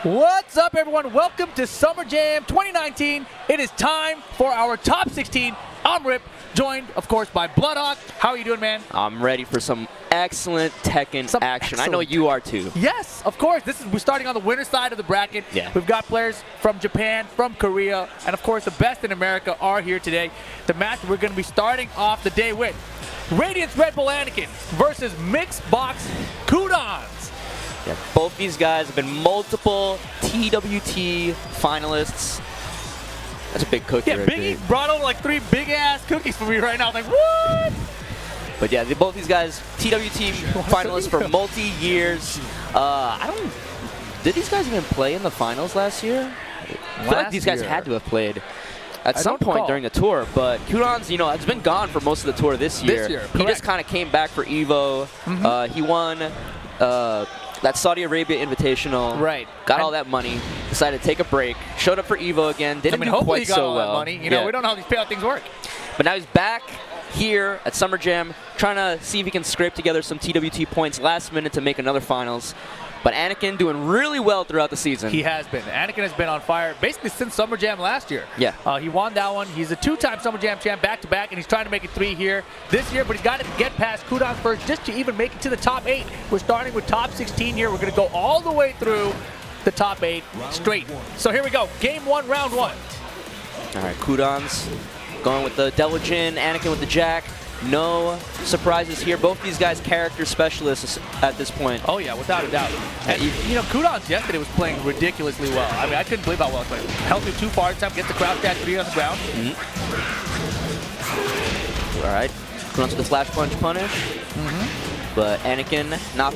What's up, everyone? Welcome to Summer Jam 2019. It is time for our top 16. I'm Rip, joined, of course, by Bloodhawk. How are you doing, man? I'm ready for some excellent Tekken action. I know you are too. Yes, of course. We're starting on the winner side of the bracket. Yeah. We've got players from Japan, from Korea, and of course the best in America are here today. The match we're going to be starting off the day with Radiance Red Bull Anakin versus Mixed Box Kudons. Yeah, both these guys have been multiple TWT finalists. That's a big cookie right there. Biggie brought over like 3 big-ass cookies for me right now. I'm like, what? But yeah, both these guys, TWT finalists for multi-years. Did these guys even play in the finals last year? I feel like these guys had to have played at some point during the tour, but Kudons, has been gone for most of the tour this year. He just kind of came back for EVO. He won that Saudi Arabia Invitational. Right. Got all that money, decided to take a break, showed up for EVO again, didn't do hopefully quite he got so all well. That money. We don't know how these payout things work. But now he's back here at Summer Jam, trying to see if he can scrape together some TWT points last minute to make another finals. But Anakin doing really well throughout the season. He has been. Anakin has been on fire basically since Summer Jam last year. Yeah. He won that one. He's a 2-time Summer Jam champ back-to-back, and he's trying to make it 3 here this year, but he's got to get past Kudons first just to even make it to the top 8. We're starting with top 16 here. We're going to go all the way through the top 8 straight. So here we go. Game 1, round 1. All right, Kudons going with the Devil Jin, Anakin with the Jack. No surprises here. Both these guys character specialists at this point. Oh yeah, without a doubt. And Kudons yesterday was playing ridiculously well. I mean, I couldn't believe how well he played. Held through 2 far time, gets the crouch dash 3 on the ground. All right, Kudons with the slash punch punish. But Anakin not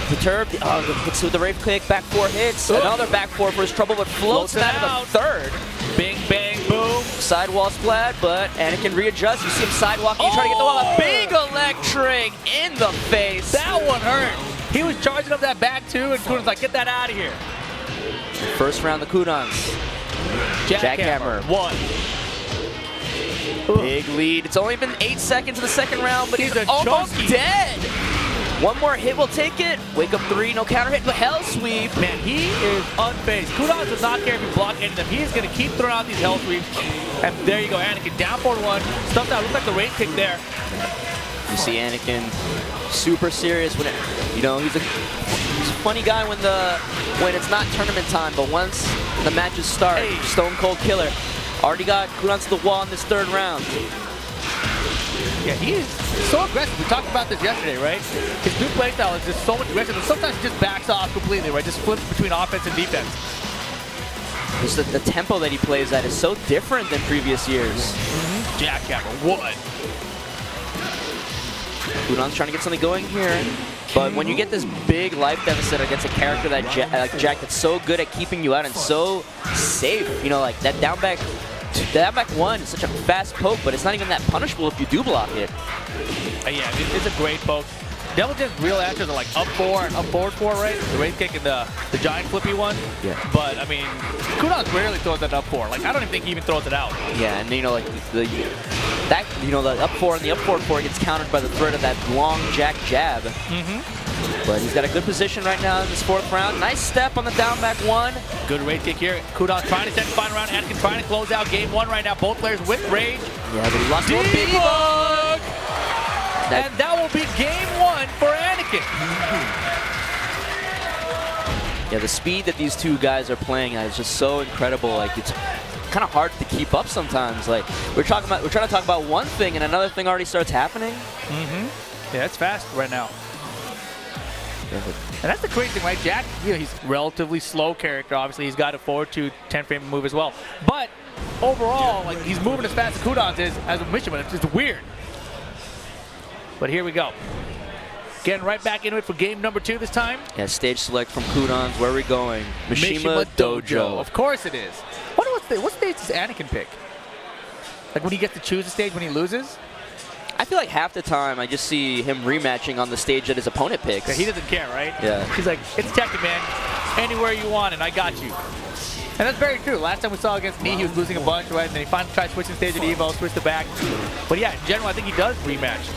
perturbed. Hits with the Wraith Kick, back 4 hits. Another back 4 for his trouble, but floats out of the 3rd. Bing, bang, boom. Sidewall splat, but Anakin readjusts. You see him sidewalking. He's trying to get the wall. A big electric in the face. That one hurt. He was charging up that back too, and Kudons like, get that out of here. First round, the Kudons. Jackhammer. 1. Big lead. It's only been 8 seconds in the second round, but he's almost chunky. dead. One more hit will take it. Wake up 3, no counter hit, but hell sweep. Man, he is unfazed. Kudons does not care if you block any of them. He is going to keep throwing out these hell sweeps. And there you go, Anakin down 4-1. Stuff out. Looks like the Wraith Kick there. You see Anakin super serious when he's a funny guy when it's not tournament time, but once the matches start, stone cold killer. Already got Kudons to the wall in this 3rd round. Yeah, he is so aggressive. We talked about this yesterday, right? His new playstyle is just so much aggressive, and sometimes he just backs off completely, right? Just flips between offense and defense. Just the tempo that he plays at is so different than previous years. Jackhammer 1. Kudons trying to get something going here. But when you get this big life deficit against a character like Jack that's so good at keeping you out and so safe, like that down back 1 is such a fast poke, but it's not even that punishable if you do block it. Yeah, it's a great poke. Devil Jin's real answers are like up 4 and up forward 4, right? The Wraith Kick and the giant flippy one. Yeah. But, I mean, Kudons rarely throws that up 4. Like, I don't even think he even throws it out. Yeah, and the up 4 and the up forward 4 gets countered by the threat of that long Jack jab. But he's got a good position right now in this 4th round. Nice step on the down back 1. Good Wraith Kick here. Kudons trying to set the final round. Anakin trying to close out game 1 right now. Both players with rage. Yeah, but he lost to a big bug. And that will be game 1 for Anakin. Yeah, the speed that these two guys are playing at is just so incredible. Like, it's kind of hard to keep up sometimes. Like, we're trying to talk about one thing and another thing already starts happening. Yeah, it's fast right now. And that's the crazy thing, right? Jack, he's a relatively slow character. Obviously, he's got a forward to 10-frame move as well. But overall, like, he's moving as fast as Kudons is as a Mishima. It's just weird. But here we go. Getting right back into it for game number 2 this time. Yeah, stage select from Kudons. Where are we going? Mishima Dojo. Of course it is. What stage does Anakin pick? Like when he gets to choose a stage when he loses? I feel like half the time I just see him rematching on the stage that his opponent picks. Yeah, he doesn't care, right? Yeah. He's like, it's Tekken, man. Anywhere you want, and I got you. And that's very true. Last time we saw against me, he was losing a bunch, right? And then he finally tried switching stage at Evo, switched it back. But yeah, in general, I think he does rematch.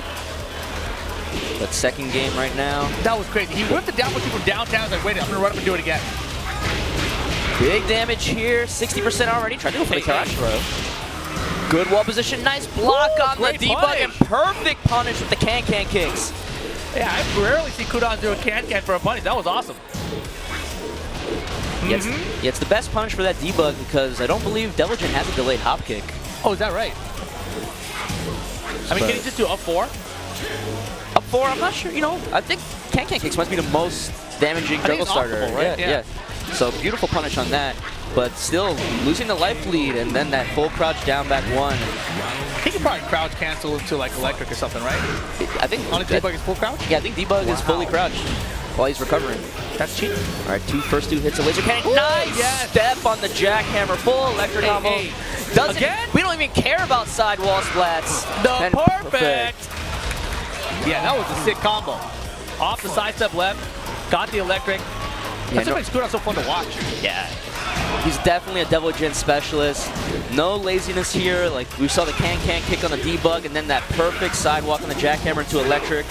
That second game right now. That was crazy. He whipped the down push from downtown. I was like, wait, I'm going to run up and do it again. Big damage here, 60% already. Trying to go for the crash throw. Good wall position, nice block on the debug, and perfect punish with the can-can kicks. Yeah, I rarely see Kudon do a can-can for a punish. That was awesome. Yeah, it's the best punish for that debug because I don't believe Deligent has a delayed hop kick. Oh, is that right? I mean, can he just do up 4? Up 4, I'm not sure. You know, I think can-can kicks must be the most damaging juggle starter. Right? Yeah. So beautiful punish on that, but still losing the life lead and then that full crouch down back 1. He can probably crouch cancel into like electric or something, right? I think on his debug is full crouch? Yeah, I think debug is fully crouched while he's recovering. That's cheating. All right, first two hits of laser cannon. Nice step on the jackhammer, full electric combo. Again? We don't even care about sidewall splats. Perfect. Yeah, that was a sick combo. Off the side step left, got the electric. That's what makes Kudon so fun to watch. Yeah. He's definitely a Deligent specialist. No laziness here. Like we saw the can-can kick on the debug and then that perfect sidewalk on the jackhammer into electric.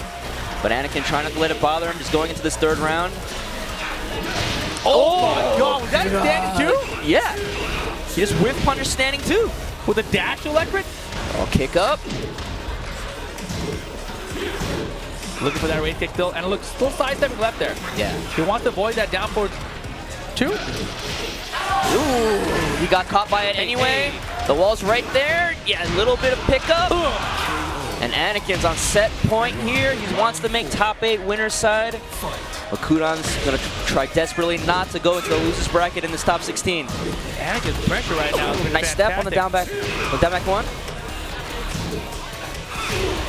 But Anakin trying not to let it bother him, just going into this 3rd round. Oh my god, was that standing too? Yeah. He just whiff punish standing too. With a dash electric? Oh, kick up. Looking for that raise kick still, and it looks still sidestepping left there. Yeah. He wants to avoid that down forward 2. Ooh, he got caught by it anyway. The wall's right there. Yeah, a little bit of pickup. And Anakin's on set point here. He wants to make top 8 winner's side. But Kudon's going to try desperately not to go into the losers bracket in this top 16. Anakin's pressure right now. Nice step on the down back 1.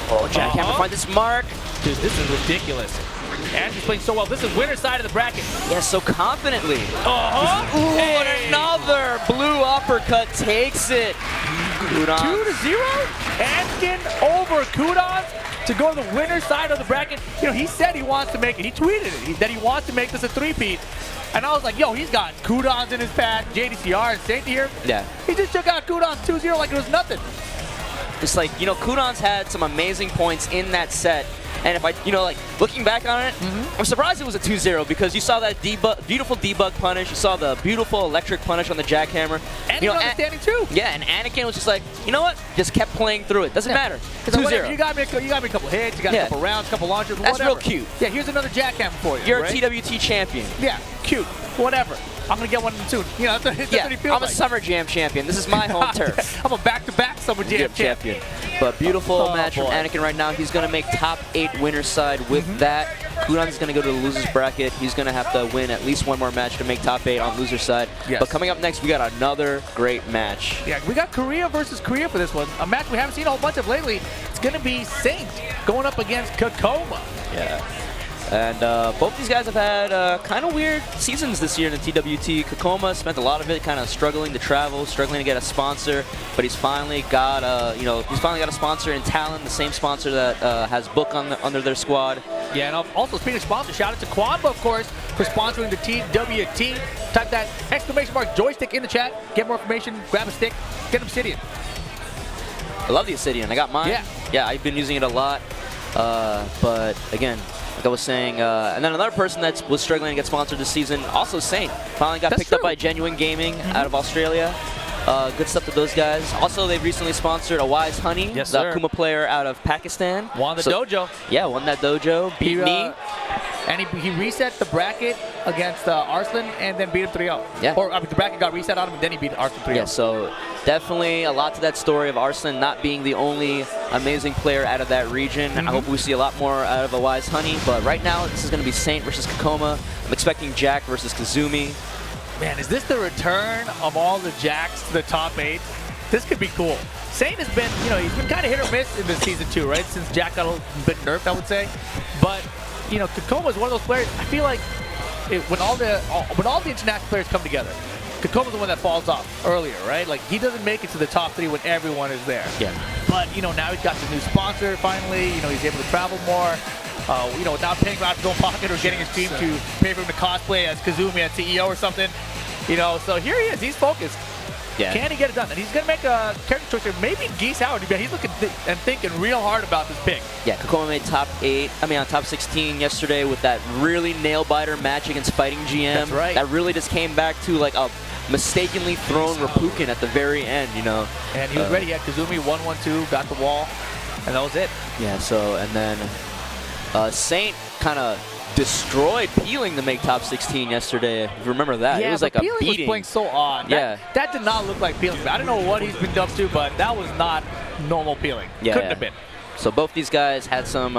Oh, jackhammer finds its mark. Dude, this is ridiculous. Anakin's playing so well. This is winner's side of the bracket. Yeah, so confidently. Uh-huh. Ooh, and another blue uppercut takes it. Kudon. 2-0. Anakin over Kudon to go to the winner's side of the bracket. You know, he said he wants to make it. He tweeted it, that he wants to make this a 3-peat. And I was like, yo, he's got Kudons in his path, JDCR and Saint here. Yeah. He just took out Kudon 2-0 like it was nothing. It's like, you know, Kudon's had some amazing points in that set. And if I, you know, like, looking back on it, I'm surprised it was a 2-0 because you saw that beautiful debug punish. You saw the beautiful electric punish on the jackhammer. And you know, understanding too. Yeah, and Anakin was just like, you know what? Just kept playing through it. Doesn't matter. 2-0. You got me a couple hits, you got a couple rounds, a couple launches, That's whatever. real cute. Yeah, here's another jackhammer for you. You're a TWT champion. Yeah, cute. Whatever. I'm going to get one soon. You know, that's what he feels I'm a Summer Jam champion. This is my home turf. I'm a back-to-back Summer Jam champion. But beautiful match from Anakin right now. He's going to make top 8 winner's side with that. Kudon's going to go to the loser's bracket. He's going to have to win at least one more match to make top 8 on loser's side. Yes. But coming up next, we got another great match. Yeah, we got Korea versus Korea for this one. A match we haven't seen a whole bunch of lately. It's going to be Saint going up against Kkokkoma. Yeah. And both these guys have had kind of weird seasons this year in the TWT. Kkokkoma spent a lot of it kind of struggling to travel, struggling to get a sponsor, but he's finally got a sponsor in Talon, the same sponsor that has Book under their squad. Yeah, and also speaking of sponsors, shout out to Quamba, of course, for sponsoring the TWT. Type that ! Joystick in the chat. Get more information, grab a stick, get Obsidian. I love the Obsidian. I got mine. Yeah, I've been using it a lot. But again, like I was saying, and then another person that was struggling to get sponsored this season, also Saint, finally got picked up by Genuine Gaming out of Australia. Good stuff to those guys. Also, they've recently sponsored a Wise Honey, the Kuma player out of Pakistan. Won the dojo. Yeah, won that dojo, beat me. And he reset the bracket against Arslan and then beat him 3-0. Yeah. Or the bracket got reset on him and then he beat Arslan 3-0. Yeah, so definitely a lot to that story of Arslan not being the only amazing player out of that region. I hope we see a lot more out of a Wise Honey. But right now, this is going to be Saint versus Kkokkoma. I'm expecting Jack versus Kazumi. Man, is this the return of all the Jacks to the top 8? This could be cool. Saint has been, you know, he's been kind of hit or miss in this season too, right? Since Jack got a bit nerfed, I would say. But you know, Kkokkoma is one of those players. I feel like when all the international players come together, Kkokoma's the one that falls off earlier, right? Like he doesn't make it to the top 3 when everyone is there. Yeah. But you know, now he's got the new sponsor finally. You know, he's able to travel more. You know, without paying out his own pocket or getting his team to pay for him to cosplay as Kazumi at CEO or something. You know, so here he is. He's focused. Yeah. Can he get it done? And he's going to make a character choice here. Maybe Geese Howard. He's looking and thinking real hard about this pick. Yeah, Kkokkoma made top 16 yesterday with that really nail-biter match against Fighting GM. That's right. That really just came back to like a mistakenly thrown Rapukin at the very end, you know. And he was ready. He had Kazumi 1-1-2, got the wall, and that was it. Yeah, so, and then Saint kind of destroyed Peeling to make top 16 yesterday. If you remember that, Yeah, it was like a Peeling beating. was playing so odd. Yeah. That did not look like Peeling. I don't know what he's been dubbed to, but that was not normal Peeling. Yeah, Couldn't have been. So both these guys had some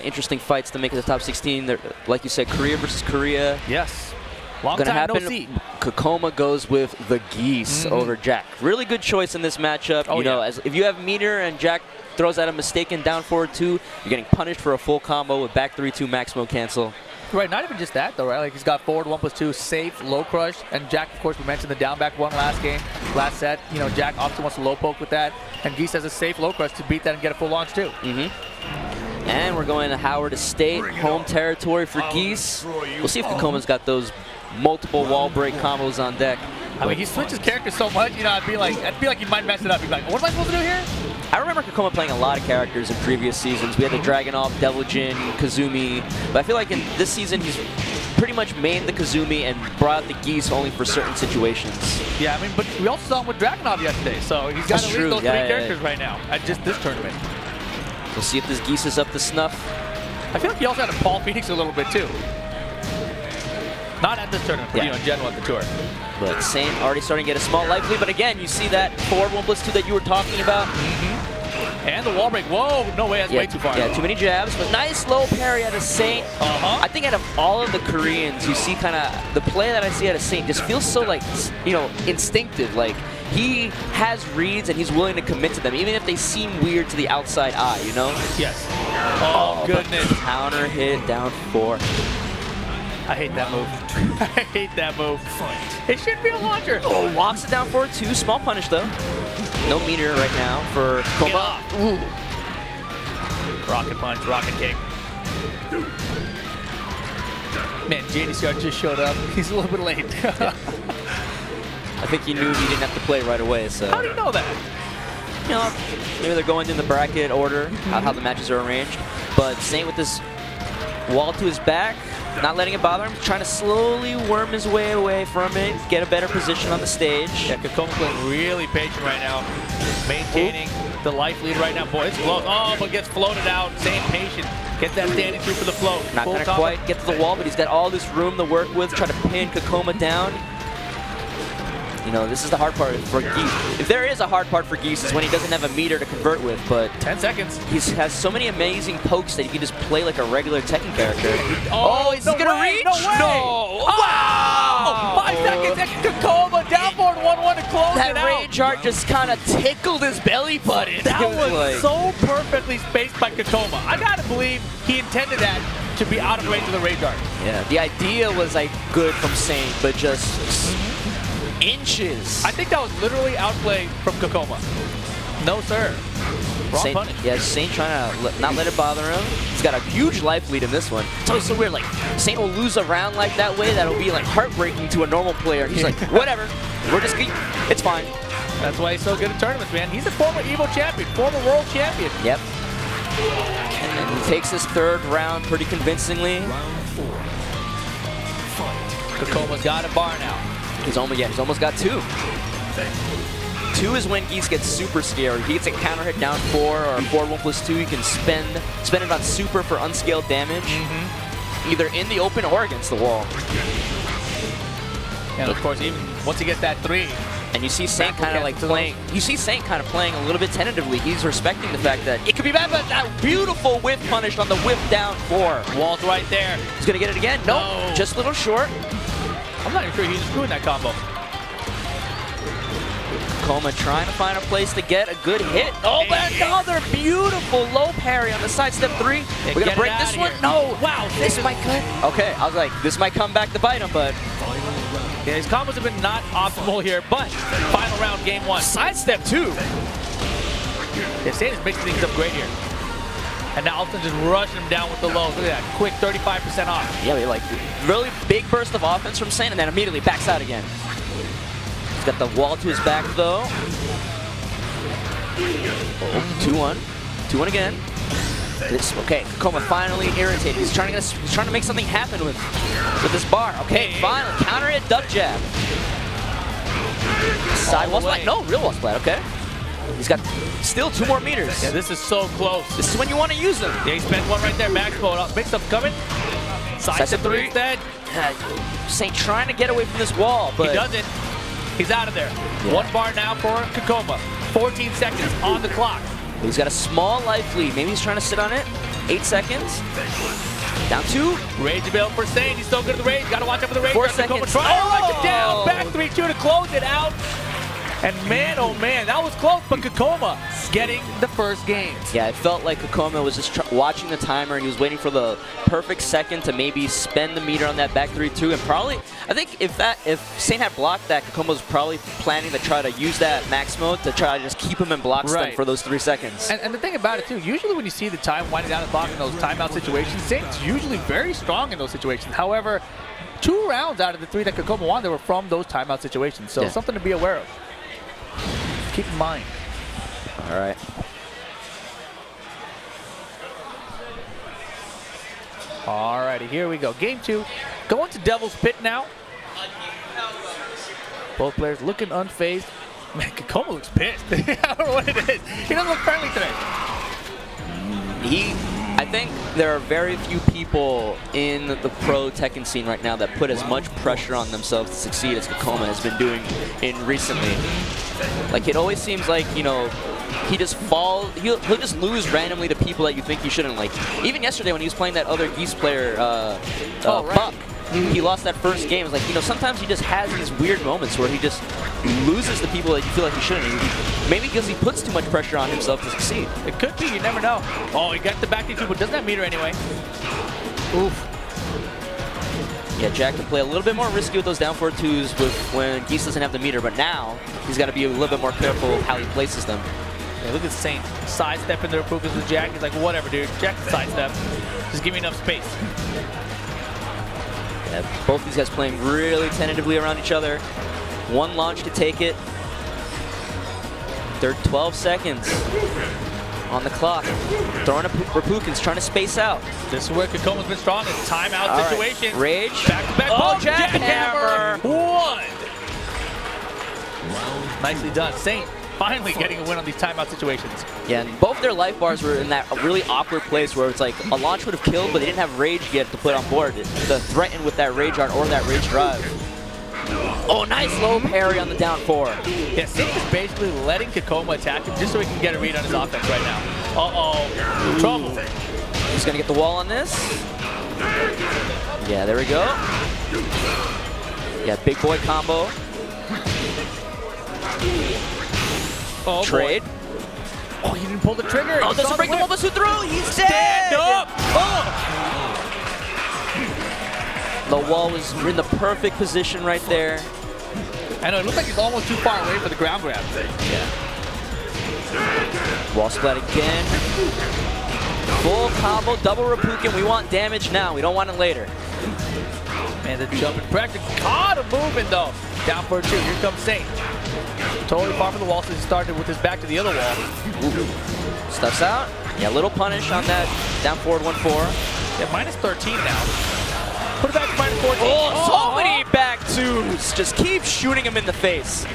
interesting fights to make it to the top 16. They're, like you said, Korea versus Korea. Yes. Long Gonna time happen. no see. Kkokkoma goes with the Geese over Jack. Really good choice in this matchup. Oh, you know, yeah. as if you have meter and Jack throws out a mistaken down forward 2, you're getting punished for a full combo with back 3-2 max mode cancel. Right, not even just that though, right? Like he's got forward 1+2, safe, low crush, and Jack, of course, we mentioned the down back 1 last set. You know, Jack obviously wants to low poke with that, and Geese has a safe low crush to beat that and get a full launch too. And we're going to Howard Estate, home territory for Geese. We'll see if Kokkoma's got those multiple wall break combos on deck. I mean, he switches characters so much, you know, I'd be like he might mess it up. He'd be like, what am I supposed to do here? I remember Kkokkoma playing a lot of characters in previous seasons. We had the Dragunov, Devil Jin, Kazumi. But I feel like in this season, he's pretty much mained the Kazumi and brought out the Geese only for certain situations. Yeah, I mean, but we also saw him with Dragunov yesterday, so he's got That's at least true. those Yeah, three yeah, characters right now at just this tournament. We'll see if this Geese is up to snuff. I feel like he also had a Paul Phoenix a little bit too. Not at this tournament, but you know, in general at the tour. But Saint already starting to get a small life lead. But again, you see that forward 1+2 that you were talking about. And the wall break. Whoa, no way, that's way too far. Yeah, too many jabs, but nice low parry out of Saint. I think out of all of the Koreans, you see kind of the play that I see out of Saint just feels so like, you know, instinctive. Like he has reads and he's willing to commit to them, even if they seem weird to the outside eye, you know? Yes. Oh, goodness. Counter hit down 4. I hate that move. I hate that move. It should be a launcher. Oh, walks it down forward 2. Small punish though. No meter right now for Kkokkoma. Rocket punch, rocket kick. Man, JDCR just showed up. He's a little bit late. I think he knew he didn't have to play right away. So. How do you know that? You know, maybe they're going in the bracket order, how the matches are arranged. But Saint with this wall to his back, not letting it bother him, trying to slowly worm his way away from it, get a better position on the stage. Yeah, Kkokkoma playing really patient right now, maintaining the life lead right now. Boy, it's close. Oh, but gets floated out, staying patient. Get that standing through for the float. Not going to quite get to the wall, but he's got all this room to work with, trying to pin Kkokkoma down. You know, this is the hard part for Geese. If there is a hard part for Geese, is when he doesn't have a meter to convert with, but 10 seconds. He has so many amazing pokes that he can just play like a regular Tekken character. Is he gonna reach? No way! No! Wow! 5 seconds, and Kkokkoma down forward 1-1 to close it out. That rage art just kind of tickled his belly button. That was like so perfectly spaced by Kkokkoma. I gotta believe he intended that to be out of range of the rage art. Yeah, the idea was like good from Saint, but just inches. I think that was literally outplay from Kkokkoma. No, sir. Wrong Saint, punish. yeah, Saint trying to not let it bother him. He's got a huge life lead in this one. It's always so weird. Like, Saint will lose a round like that way. That'll be like heartbreaking to a normal player. He's like, whatever. We're just good. It's fine. That's why he's so good at tournaments, man. He's a former EVO champion, former world champion. Yep. And he takes his 3rd round pretty convincingly. Kokkoma's got a bar now. He's almost got 2. 2 is when Geese gets super scared. He gets a counter hit down 4 or 4-1+2. You can spend it on super for unscaled damage, either in the open or against the wall. And of course, even once he gets that 3, and you see Saint kind of like playing. You see Saint kind of playing a little bit tentatively. He's respecting the fact that it could be bad, but that beautiful whiff punish on the whip down 4. Wall's right there. He's gonna get it again. Nope, just a little short. I'm not even sure he's screwing that combo. Kkokkoma trying to find a place to get a good hit. Oh, but another beautiful low parry on the side step 3. We're gonna break this one. No, wow, this might cut. Okay, I was like, this might come back to bite him, but yeah, his combos have been not optimal here. But final round, game 1. Side step 2. Yeah, Saint is mixing things up great here. And now Alton just rushing him down with the lows. Look at that, quick 35% off. Yeah, like really big burst of offense from Saint, and then immediately backs out again. He's got the wall to his back, though. 2-1. 2-1 again. Okay, Kkokkoma finally irritated. He's trying to make something happen with this bar. Okay, finally counter it, duck jab. Side wall splat. No, real wall splat. Okay. He's got still 2 more meters. Yeah, this is so close. This is when you want to use them. Yeah, he spent one right there. Max mode up. Big stuff coming. Side step 3 instead. Saint trying to get away from this wall, but he doesn't. He's out of there. Yeah. 1 bar now for Kkokkoma. 14 seconds on the clock. He's got a small life lead. Maybe he's trying to sit on it. 8 seconds. Down 2. Rage available for Saint. He's still good at the rage. Got to watch out for the rage. 4 seconds. Try to rush it down. Back 3-2 to close it out. And man, oh man, that was close, but Kkokkoma getting the first games. Yeah, it felt like Kkokkoma was just watching the timer, and he was waiting for the perfect second to maybe spend the meter on that back 3-2. And probably, I think if Saint had blocked that, Kkokkoma was probably planning to try to use that max mode to try to just keep him in block stun for those 3 seconds. And the thing about it too, usually when you see the time winding down and blocking those timeout situations, Saint's usually very strong in those situations. However, 2 rounds out of the 3 that Kkokkoma won, they were from those timeout situations. So something to be aware of. Keep in mind. All right. Alrighty, here we go. Game 2. Going to Devil's Pit now. Both players looking unfazed. Man, Kkokkoma looks pissed. I don't know what it is. He doesn't look friendly today. I think there are very few people in the pro Tekken scene right now that put as much pressure on themselves to succeed as Kkokkoma has been doing recently. Like, it always seems like, you know, he just he'll just lose randomly to people that you think he shouldn't. Like, even yesterday when he was playing that other Geese player, Puck, he lost that first game. It's like, you know, sometimes he just has these weird moments where he just loses to people that you feel like he shouldn't. Maybe because he puts too much pressure on himself to succeed. It could be, you never know. Oh, he got the back 2, but doesn't have meter anyway. Oof. Yeah, Jack can play a little bit more risky with those down 4-2s when Geese doesn't have the meter, but now he's got to be a little bit more careful of how he places them. Yeah, look at Saint sidestepping their approvals with Jack. He's like, whatever, dude. Jack can sidestep. Just give me enough space. Yeah, both these guys playing really tentatively around each other. 1 launch to take it. They're 12 seconds on the clock. Throwing up Rapukins, trying to space out. This is where Kkokoma's been strong in timeout situations. Rage. Back-to-back. Oh, jackhammer. 1. Nicely done. Saint finally getting a win on these timeout situations. Yeah, and both their life bars were in that really awkward place where it's like a launch would have killed, but they didn't have rage yet to put on board to threaten with that rage art or that rage drive. Oh, nice low parry on the down 4. Yeah, Saint is basically letting Kkokkoma attack him just so he can get a read on his offense right now. Uh-oh. Trouble. He's going to get the wall on this. Yeah, there we go. Yeah, big boy combo. Oh, trade. Boy. Oh, he didn't pull the trigger. Oh, doesn't break the wall through. He's dead. Stand up. Oh. The wall was in the perfect position right there. I know, it looks like he's almost too far away for the ground grab. Yeah. Wall splat again. Full combo, double Rapukin. We want damage now. We don't want it later. Man, the jumping pressure. Caught him moving, though. Down for 2. Here comes Saint. Totally far from the wall, so he started with his back to the other wall. Ooh. Stuffs out. Yeah, little punish on that down forward 1-4. Yeah, minus 13 now. Put it back to minus 14. Oh, so many back 2s. Just keep shooting him in the face.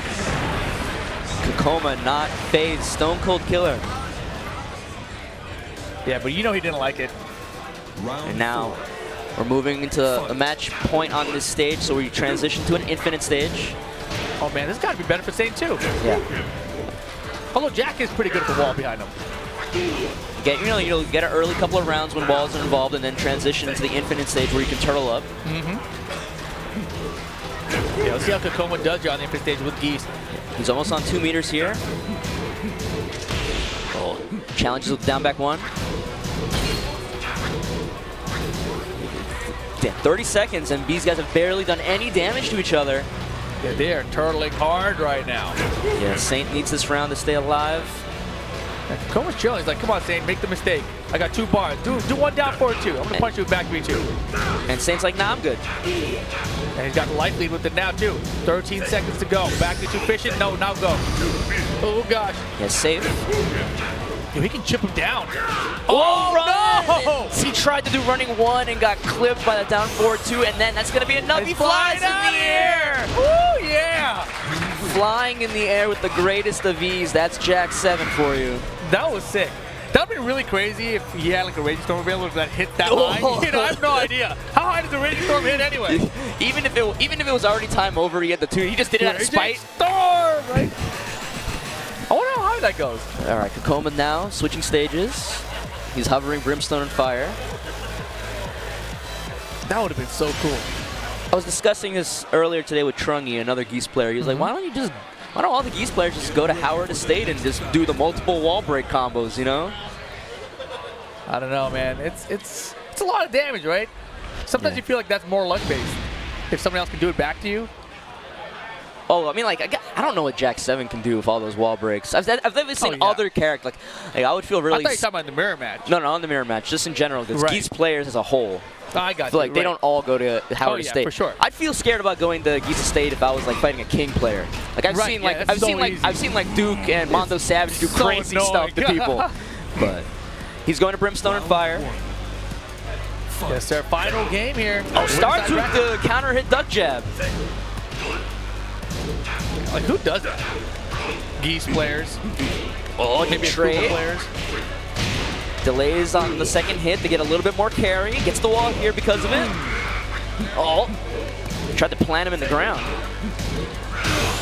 Kkokkoma not phased. Stone Cold Killer. Yeah, but you know he didn't like it. And now we're moving into a match point on this stage, so we transition to an infinite stage. Oh man, this has got to be better for Saint too. Yeah. Although Jack is pretty good at the wall behind him. Get get an early couple of rounds when walls are involved, and then transition into the infinite stage where you can turtle up. Yeah, let's see how Kkokkoma does you on the infinite stage with Geese. He's almost on 2 meters here. Oh, challenges with down back 1. Damn, 30 seconds, and these guys have barely done any damage to each other. Yeah, they are turtling hard right now. Yeah, Saint needs this round to stay alive. Kkokoma's chilling. He's like, come on, Saint, make the mistake. I got 2 bars. Do 1 down forward 2. I'm going to punch you with back B2. And Saint's like, nah, I'm good. And he's got the life lead with it now, too. 13 seconds to go. Back B2 fishing. No, now go. Oh, gosh. Yeah, safe. Yo, he can chip him down. Oh, no! He tried to do running 1 and got clipped by the down forward 2, and then that's going to be enough. He flies in the air. Woo, yeah! Flying in the air with the greatest of ease. That's Jack 7 for you. That was sick. That would be really crazy if he had like a Raging Storm available that hit that line. You know, I have no idea. How high does the Raging Storm hit anyway? Even if it was already time over, he had the 2. He just did it out of spite. Storm, right? I wonder how high that goes. All right, Kkokkoma now switching stages. He's hovering Brimstone and Fire. That would have been so cool. I was discussing this earlier today with Trungy, another Geese player. He was like, why don't all the Geese players just go to Howard Estate and just do the multiple wall break combos, you know? I don't know, man. It's a lot of damage, right? Sometimes you feel like that's more luck-based. If someone else can do it back to you. Oh, I mean, like, I don't know what Jack 7 can do with all those wall breaks. I've never seen other characters. Like, I would feel really... I thought you were talking about the mirror match. No, on the mirror match. Just in general, because Geese players as a whole. I got I feel like they don't all go to Howard Estate. for sure. I'd feel scared about going to Geese Estate if I was like fighting a King player. Like I've seen like Duke and Mondo Savage do crazy stuff to people. But he's going to Brimstone and Fire. Yes, sir. Final game here. Oh, starts with the counter hit duck jab. Like who does that? Geese players. Oh, maybe trade. Players. Delays on the second hit to get a little bit more carry. Gets the wall here because of it. Oh, tried to plant him in the ground.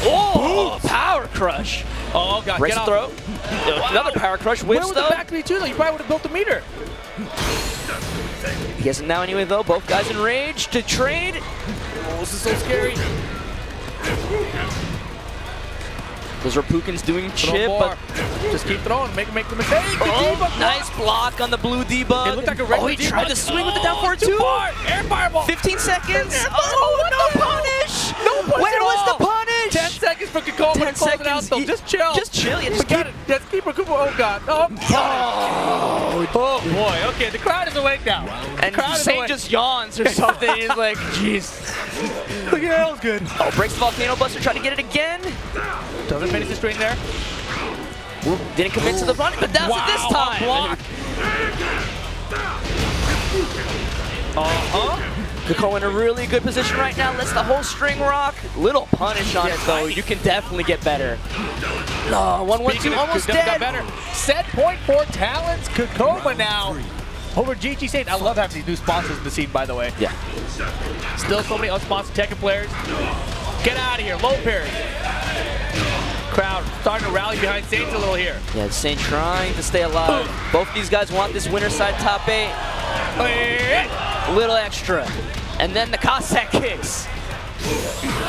Oh, power crush. Oh, God, Brace get throw. Wow. Another power crush. Whips Where would the back be too, though? You probably would have built the meter. He has it now anyway, though. Both guys in rage to trade. Oh, this is so scary. Those Rapukins doing chip, but just keep throwing, make the mistake. Oh, nice block on the blue debug. It looked like a regular he tried to swing with the down forward 2. Air fireball. 15 seconds. Oh, no punish. No punish. Where was the punish? 10 seconds for Kkokkoma to close it out, so just chill. Just chill. Yeah, just keep it. Just keep Kkokkoma. Oh, God. Oh, boy. Okay, the crowd is awake now. And Saint just yawns or something. He's like, jeez. Look at that was good. Oh, breaks the Volcano Buster, trying to get it again. Doesn't finish the string there. Didn't commit to the run, but that's it this time. Block. Kkokkoma in a really good position right now. Lets the whole string rock. Little punish on it, though. You can definitely get better. No, 1-1-2, almost dead. Better. Set point for Talents. Kkokkoma now over GG Saint. I love having these new sponsors in the scene, by the way. Yeah. Still so many unsponsored Tekken players. Get out of here. Low parry. Crowd starting to rally behind Saint a little here. Yeah, Saint trying to stay alive. Both these guys want this winner side top 8. A little extra. And then the Cossack kicks.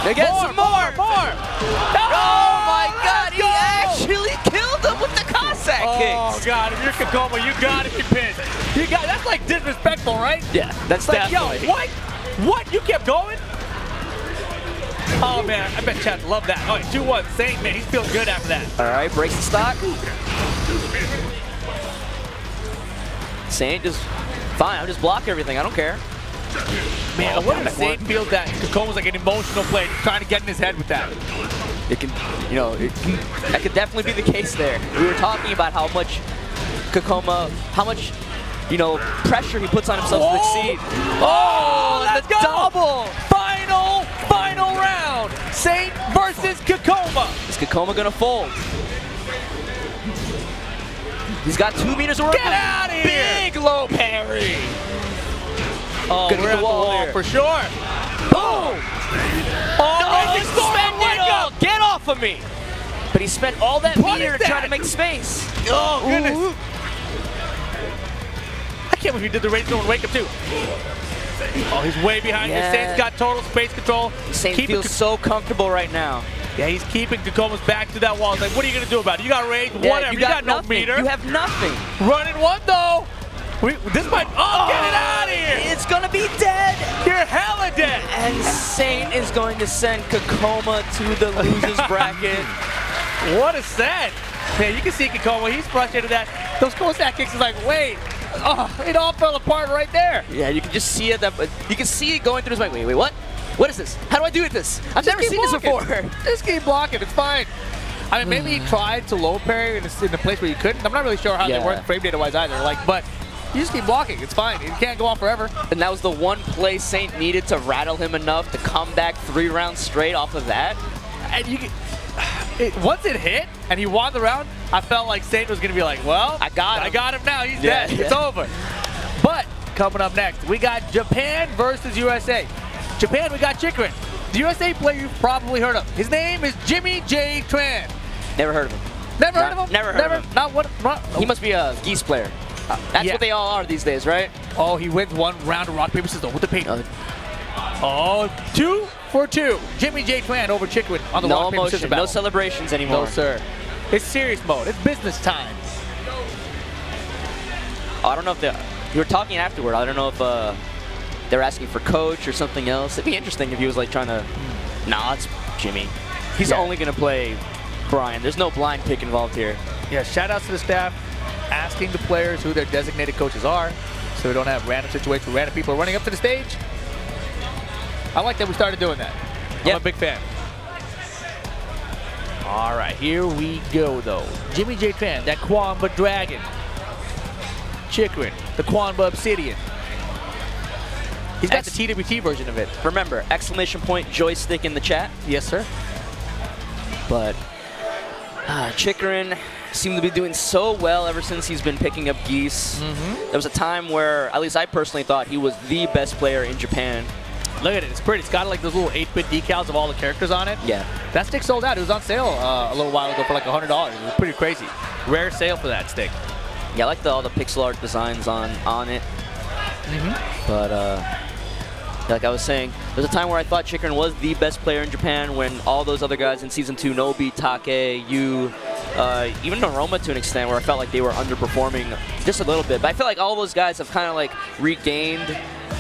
They get some more. Oh my God, he actually killed him with the Cossack kicks. Oh God, if you're Kkokkoma, you gotta be pissed. That's like disrespectful, right? Yeah, that's like, definitely. Yo, what? You kept going? Oh man, I bet Chad loved that. All right, 2-1, Saint, man, he's feeling good after that. All right, breaks the stock. Saint just, fine, I'll just block everything, I don't care. Man, I wonder if Saint feels that Kkokoma's like an emotional play, trying to get in his head with that. It can, that could definitely be the case there. We were talking about how much Kkokkoma, pressure he puts on himself to succeed. Oh, let's go! Double! Final round! Saint versus Kkokkoma! Is Kkokkoma gonna fold? He's got 2 meters of work. Get out of here! Big low parry! Oh, we're at the wall for sure. Boom! Oh, he spent it all! Get off of me! But he spent all that meter to try to make space. Oh, goodness. I can't believe he did the Rage Zone wake up too. Oh, he's way behind. Yeah. Saint's got total space control. Saint feels so comfortable right now. Yeah, he's keeping Kkokoma's back to that wall. He's like, what are you going to do about it? You got Rage? Yeah, whatever. You got no meter. You have nothing. Running 1 though. This might. Oh, get it out of here. It's going to be dead. You're hella dead. And Saint is going to send Kkokkoma to the losers bracket. What a set. Man, you can see Kkokkoma. He's frustrated with that. Those cold stack kicks is like, wait. Oh, it all fell apart right there. Yeah, you can just see it. You can see it going through his mind. Wait, what? What is this? How do I do this? I've never seen this before. Just keep blocking. It's fine. I mean, maybe he tried to low parry in a place where you couldn't. I'm not really sure how they work frame data wise either. Like, but you just keep blocking. It's fine. It can't go on forever. And that was the one play Saint needed to rattle him enough to come back 3 rounds straight off of that. And you can. Once it hit and he won the round, I felt like Saint was going to be like, well, I got him now. He's dead. It's over. But coming up next, we got Japan versus USA. Japan, we got Chikurin. The USA player you've probably heard of. His name is Jimmy J. Tran. Never heard of him. Never heard of him? Never heard of him. Not what? He must be a geese player. That's what they all are these days, right? Oh, he wins one round of rock, paper, scissors with the paint. Oh, 2 for 2. Jimmy J. Tran over Chikurin on the rock, paper, scissors battle. No celebrations anymore. No, sir. It's serious mode. It's business time. I don't know if you were talking afterward. I don't know if they were asking for coach or something else. It'd be interesting if he was like trying to. Nah, it's Jimmy. He's only gonna play Brian. There's no blind pick involved here. Yeah. Shout outs to the staff asking the players who their designated coaches are, so we don't have random situations where random people are running up to the stage. I like that we started doing that. I'm a big fan. All right, here we go, though. Jimmy J. Tran, that Kwokkoma Dragon. Chikurin, the Kwokkoma Obsidian. He's got the TWT version of it. Remember, exclamation point joystick in the chat. Yes, sir. But Chikurin seemed to be doing so well ever since he's been picking up geese. There was a time where, at least I personally thought, he was the best player in Japan. Look at it. It's pretty. It's got like those little 8-bit decals of all the characters on it. Yeah. That stick sold out. It was on sale a little while ago for like $100. It was pretty crazy. Rare sale for that stick. Yeah, I like all the pixel art designs on it. But like I was saying, there's a time where I thought Chikurin was the best player in Japan when all those other guys in Season 2, Nobi, Take, Yu, even Naroma to an extent, where I felt like they were underperforming just a little bit. But I feel like all those guys have kind of like regained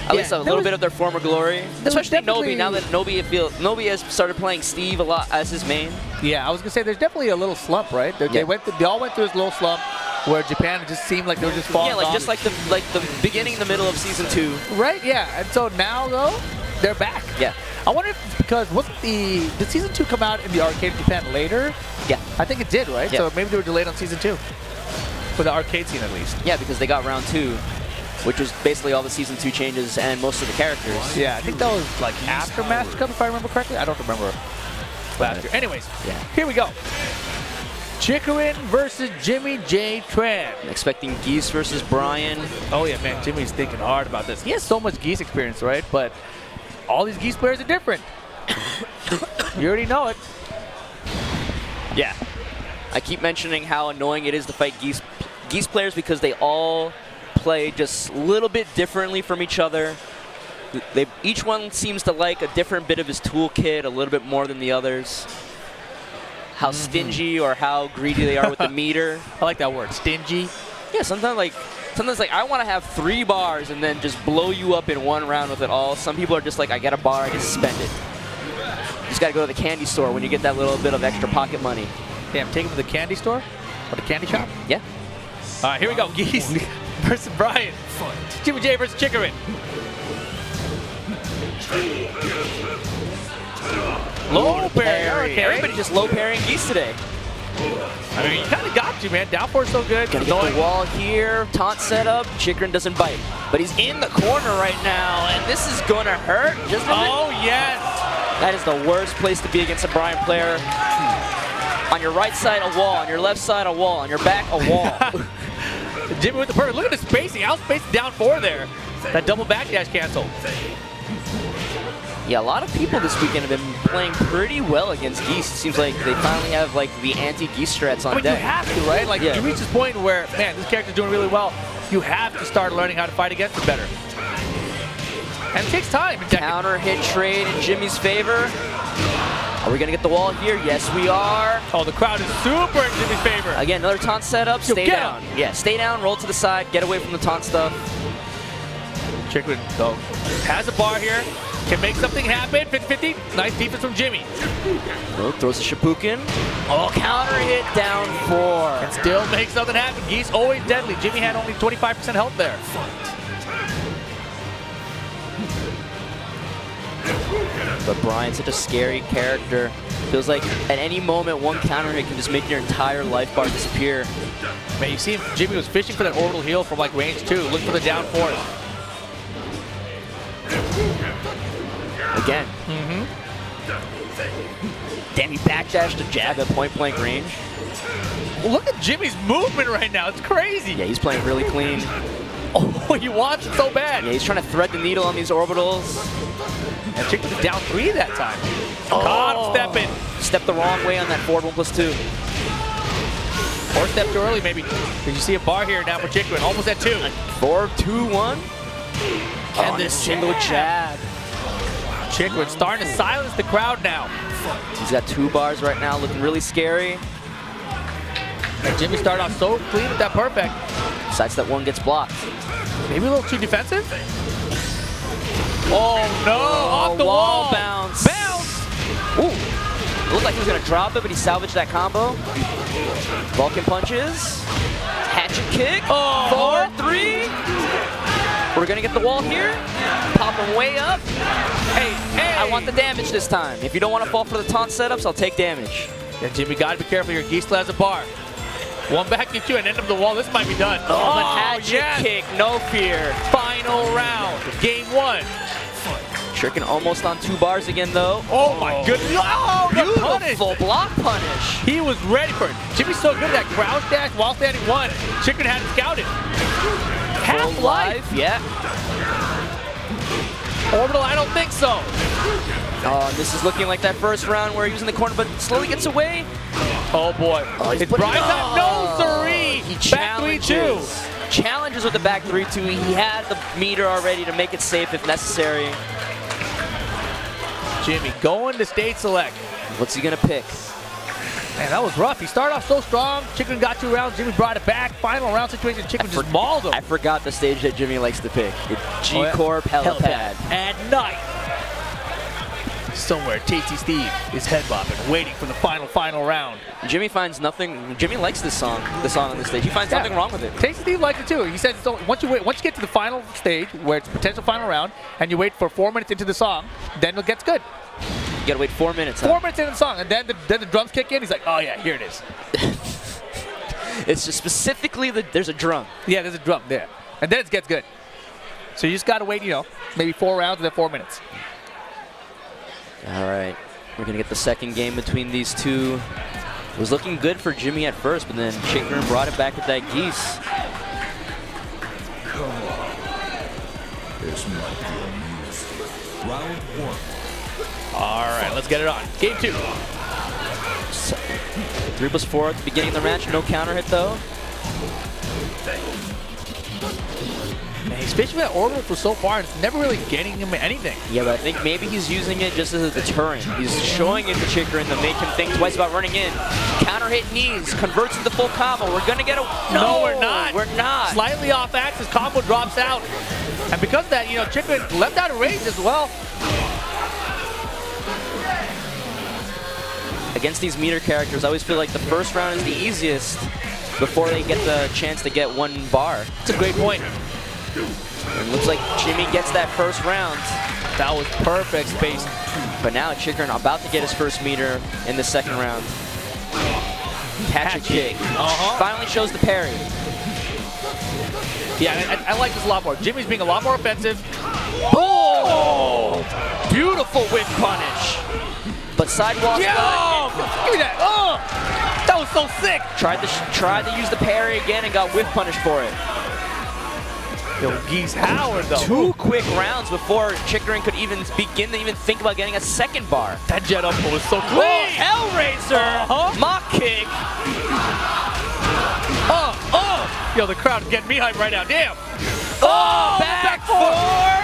at least a little bit of their former glory. Especially Nobi, now that Nobi has started playing Steve a lot as his main. Yeah, I was going to say there's definitely a little slump, right? They all went through this little slump where Japan just seemed like they were just falling off. Just like the beginning, the middle of Season 2. Right, yeah. And so now, though, they're back. Yeah. I wonder if, because did Season 2 come out in the arcade in Japan later? Yeah. I think it did, right? Yeah. So maybe they were delayed on Season 2. For the arcade scene, at least. Yeah, because they got round 2, which was basically all the Season 2 changes and most of the characters. Yeah, I think that was like after Master Cup, if I remember correctly. I don't remember last year. Anyways, here we go. Chikurin versus Jimmy J. Tran. I'm expecting Geese versus Brian. Oh yeah, man, Jimmy's thinking hard about this. He has so much Geese experience, right? But all these Geese players are different. You already know it. Yeah. I keep mentioning how annoying it is to fight Geese players because they all play just a little bit differently from each other. Each one seems to like a different bit of his toolkit a little bit more than the others. How stingy or how greedy they are with the meter. I like that word, stingy. Yeah, sometimes I want to have 3 bars and then just blow you up in 1 round with it all. Some people are just like, I get a bar, I just spend it. You just got to go to the candy store when you get that little bit of extra pocket money. Damn, take him to the candy store? Or the candy shop? Yeah. All right, here we go. Geese versus Brian. Jimmy J versus Chikurin. Low parry. Okay, everybody just low parrying Geese today. I mean, you kind of got you, man. Down four so good. Gonna get the wall here. Taunt set up. Chikurin doesn't bite. But he's in the corner right now, and this is going to hurt. Oh, yes. That is the worst place to be against a Brian player. On your right side, a wall. On your left side, a wall. On your back, a wall. Jimmy with the perfect. Look at the spacing. Out spacing down 4 there. That double backdash canceled. Yeah, a lot of people this weekend have been playing pretty well against Geese. It seems like they finally have like the anti-Geese strats on deck. You have to, right? Like you reach this point where, man, this character's doing really well. You have to start learning how to fight against it better. And it takes time. Counter hit trade in Jimmy's favor. Are we gonna get the wall here? Yes, we are. Oh, the crowd is super in Jimmy's favor. Again, another taunt setup. Stay down. Yeah, stay down, roll to the side, get away from the taunt stuff. Chikurin, though, has a bar here. can make something happen. 50-50. Nice defense from Jimmy. Oh, throws the Shippuden. Oh, counter hit down 4. Can still make something happen. Geese always deadly. Jimmy had only 25% health there. But Brian's such a scary character. Feels like at any moment, one counter hit can just make your entire life bar disappear. Man, you see him, Jimmy was fishing for that orbital heal from like range 2. Look for the down 4. Again. Damn, he backdashed a jab at point-blank range. Well, look at Jimmy's movement right now. It's crazy. Yeah, he's playing really clean. Oh, he wants it so bad. Yeah, he's trying to thread the needle on these orbitals. And Chick was down 3 that time. Caught him stepping. Stepped the wrong way on that forward 1+2. Or stepped too early, maybe. Did you see a bar here now for Chikurin? Almost at 2. 4-2-1. And this single jab. Chikurin starting to silence the crowd now. He's got 2 bars right now, looking really scary. And Jimmy started off so clean with that perfect. Besides that one gets blocked. Maybe a little too defensive? Oh no, off the wall. Bounce. Bounce! Ooh, it looked like he was gonna drop it, but he salvaged that combo. Vulcan punches. Hatchet kick. Oh. 4-3. We're gonna get the wall here. Pop him way up. Hey, hey! I want the damage this time. If you don't want to fall for the taunt setups, I'll take damage. Yeah, Jimmy, gotta be careful here. Geese still has a bar. One back at you and end of the wall. This might be done. Oh, the hatchet kick, no fear. Final round, game 1. Chicken almost on 2 bars again, though. Oh my goodness! Oh, beautiful block punish. He was ready for it. Jimmy's so good at that crouch dash while standing 1. Chicken had it scouted. Half life. Yeah. Orbital, I don't think so. Oh, this is looking like that first round where he was in the corner, but slowly gets away. Oh boy. It's Brian's up. No, siree. He back 3-2. Challenges with the back 3-2. He had the meter already to make it safe if necessary. Jimmy going to stage select. What's he gonna pick? Man, that was rough. He started off so strong. Chicken got 2 rounds. Jimmy brought it back. Final round situation. Chicken just mauled him. I forgot the stage that Jimmy likes to pick. The G-Corp helipad. At night. Somewhere, Tasty Steve is head bopping, waiting for the final round. Jimmy finds nothing. Jimmy likes this song on the stage. He finds nothing wrong with it. Tasty Steve likes it too. He says once you get to the final stage where it's a potential final round, and you wait for 4 minutes into the song, then it gets good. You gotta wait 4 minutes. 4 minutes into the song, and then the drums kick in. He's like, oh yeah, here it is. It's just specifically there's a drum. Yeah, there's a drum there, and then it gets good. So you just gotta wait, maybe 4 rounds and then 4 minutes. All right, we're gonna get the second game between these two. It was looking good for Jimmy at first, but then Chikurin brought it back with that geese. Round 1. All right, let's get it on. Game 2. 3+4 at the beginning of the match. No counter hit though. Man, he's fishing that orbital for so far, and it's never really getting him anything. Yeah, but I think maybe he's using it just as a deterrent. He's showing it to Chikurin to make him think twice about running in. Counter hit knees, converts into full combo. We're gonna get a... No, we're not. We're not. Slightly off axis, combo drops out. And because of that, Chikurin left out of range as well. Against these meter characters, I always feel like the first round is the easiest before they get the chance to get 1 bar. That's a great point. It looks like Jimmy gets that first round. That was perfect space. But now Chikurin about to get his first meter in the second round. Hatchet kick. Finally shows the parry. Yeah, I like this a lot more. Jimmy's being a lot more offensive. Oh! Beautiful whip punish. But sidewalk. Give me that. Oh! That was so sick. Tried to use the parry again and got whip punish for it. Yo, Geese Howard though. 2 quick rounds before Chikurin could even begin to think about getting a second bar. That jet up was so clean. Hellraiser. Mock kick. Yo, the crowd is getting me hyped right now. Damn. Back 4.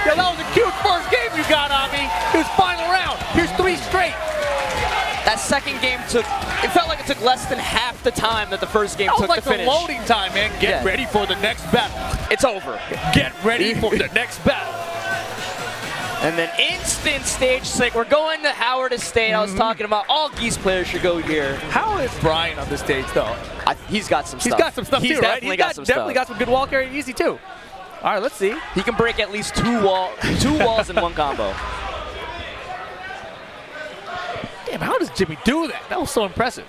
Yeah, that was a cute first game you got on me. It was final round. Here's 3 straight. That second game it felt like it took less than half the time that the first game took to finish. That was like the loading time, man. Get ready for the next battle. It's over. Get ready for the next battle. And then instant stage sick. We're going to Howard Estate. I was talking about all Geese players should go here. How is Brian on the stage, though? He's got some stuff. He's got some stuff, too, right? He's definitely got some good wall carry easy, too. All right, let's see. He can break at least two walls in one combo. Damn, how does Jimmy do that? That was so impressive.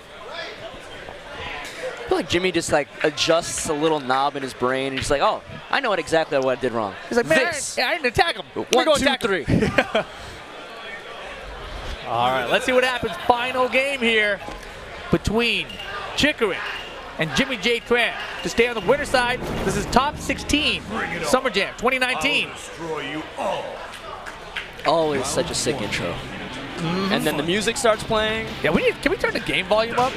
I feel like Jimmy just like adjusts a little knob in his brain and he's like, oh, I know exactly what I did wrong. He's like, man, I didn't attack him. We're going 1, 2, 3. All right, let's see what happens. Final game here between Chikurin and Jimmy J. Tran to stay on the winner side. This is top 16 Summer Jam 2019. Always such a sick intro. And then the music starts playing. Yeah, can we turn the game volume up?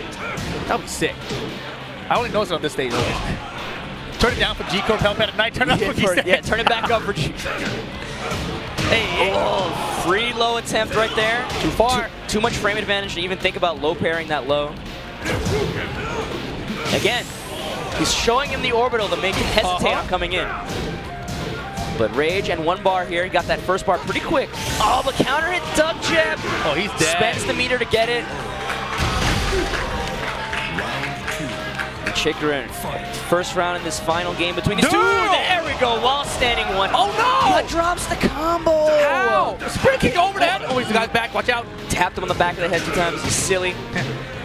That would be sick. I only noticed it on this stage. Turn it down for G-Corp help at night. Turn it up for G-Corp. Yeah, turn it back up for G. Hey, oh, free low attempt right there. Too far. Too much frame advantage to even think about low pairing that low. Again, he's showing him the orbital to make him hesitate on coming in. But Rage and one bar here. He got that first bar pretty quick. Oh, but counter hit duck jab. Oh, he's dead. Spends the meter to get it. And Chikurin, first round in this final game between these two. There we go, while standing one. Oh no! He drops the combo. Ow! Spring kick over that. Oh, he's the guy's back. Watch out. Tapped him on the back of the head 2 times. He's silly.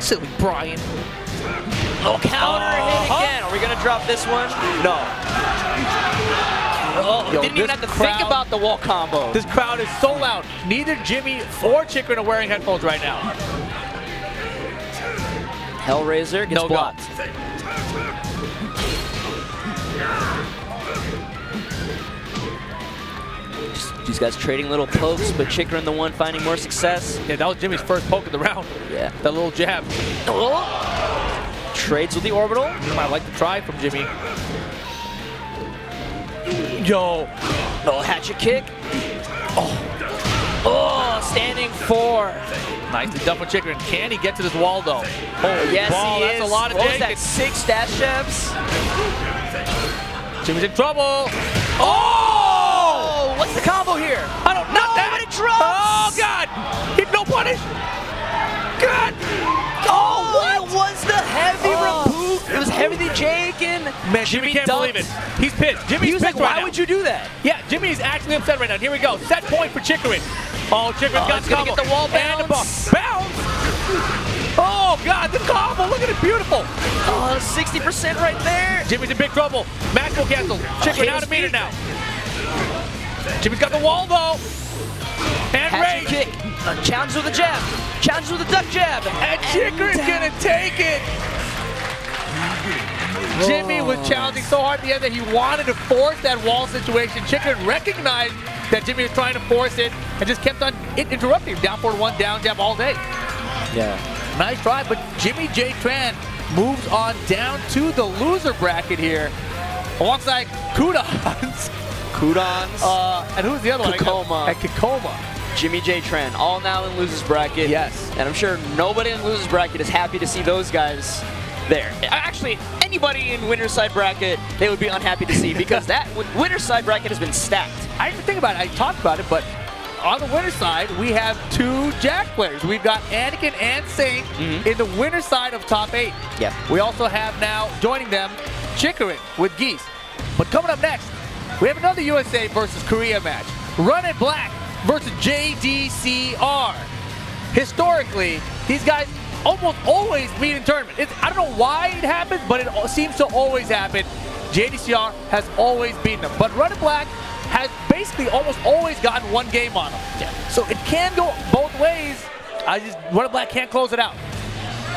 Silly Brian. Oh, counter hit again. Are we going to drop this one? No. Oh, didn't even have to think about the wall combo. This crowd is so loud. Neither Jimmy or Chikurin are wearing headphones right now. Hellraiser gets blocked. These guys trading little pokes, but Chikurin the one finding more success. Yeah, that was Jimmy's first poke of the round. Yeah. That little jab. Oh. Trades with the orbital. You might like to try from Jimmy. Yo. Oh, hatchet kick. Oh, standing 4. Nicely done for Chikurin. Can he get to this wall, though? Oh, yes, he is. That's a lot of damage. That 6 dash jabs. Jimmy's in trouble. Oh! What's the combo here? I don't know. But it drops. Oh, God. He no punish. God. Oh, what was the heavy reboot? It was heavy to Jaken. Man, Jimmy can't believe it. He's pissed. Jimmy's pissed right now. Why would you do that? Yeah, Jimmy's actually upset right now. Here we go. Set point for Chikurin. Oh, Chikurin's got the combo. Get the wall bounce. Bounce. Oh, God, the combo. Look at it. Beautiful. Oh, 60% right there. Jimmy's in big trouble. Max will cancel. Chikurin out of meter now. Jimmy's got the wall, though. And Ray. Kick. Challenge with a jab. Challenge with a duck jab. And Chikurin's going to take it. Jimmy was challenging so hard at the end that he wanted to force that wall situation. Chikurin recognized that Jimmy was trying to force it and just kept on interrupting him. Down 4-1, down jab all day. Yeah. Nice try, but Jimmy J. Tran moves on down to the loser bracket here alongside Kudons. And who's the other one? Kkokkoma. And Kkokkoma. Jimmy J. Tran, all now in losers bracket. Yes. And I'm sure nobody in losers bracket is happy to see those guys there. Actually, anybody in winner's side bracket, they would be unhappy to see because that winner's side bracket has been stacked. I didn't think about it. I talked about it, but on the winner's side, we have 2 Jack players. We've got Anakin and Saint in the winner's side of top 8. Yeah. We also have now joining them Chikurin with Geese. But coming up next, we have another USA versus Korea match. RunItBlack versus JDCR. Historically, these guys almost always meet in tournament. I don't know why it happens, but it seems to always happen. JDCR has always beaten them. But RunItBlack has basically almost always gotten 1 game on them. Yeah. So it can go both ways. RunItBlack can't close it out.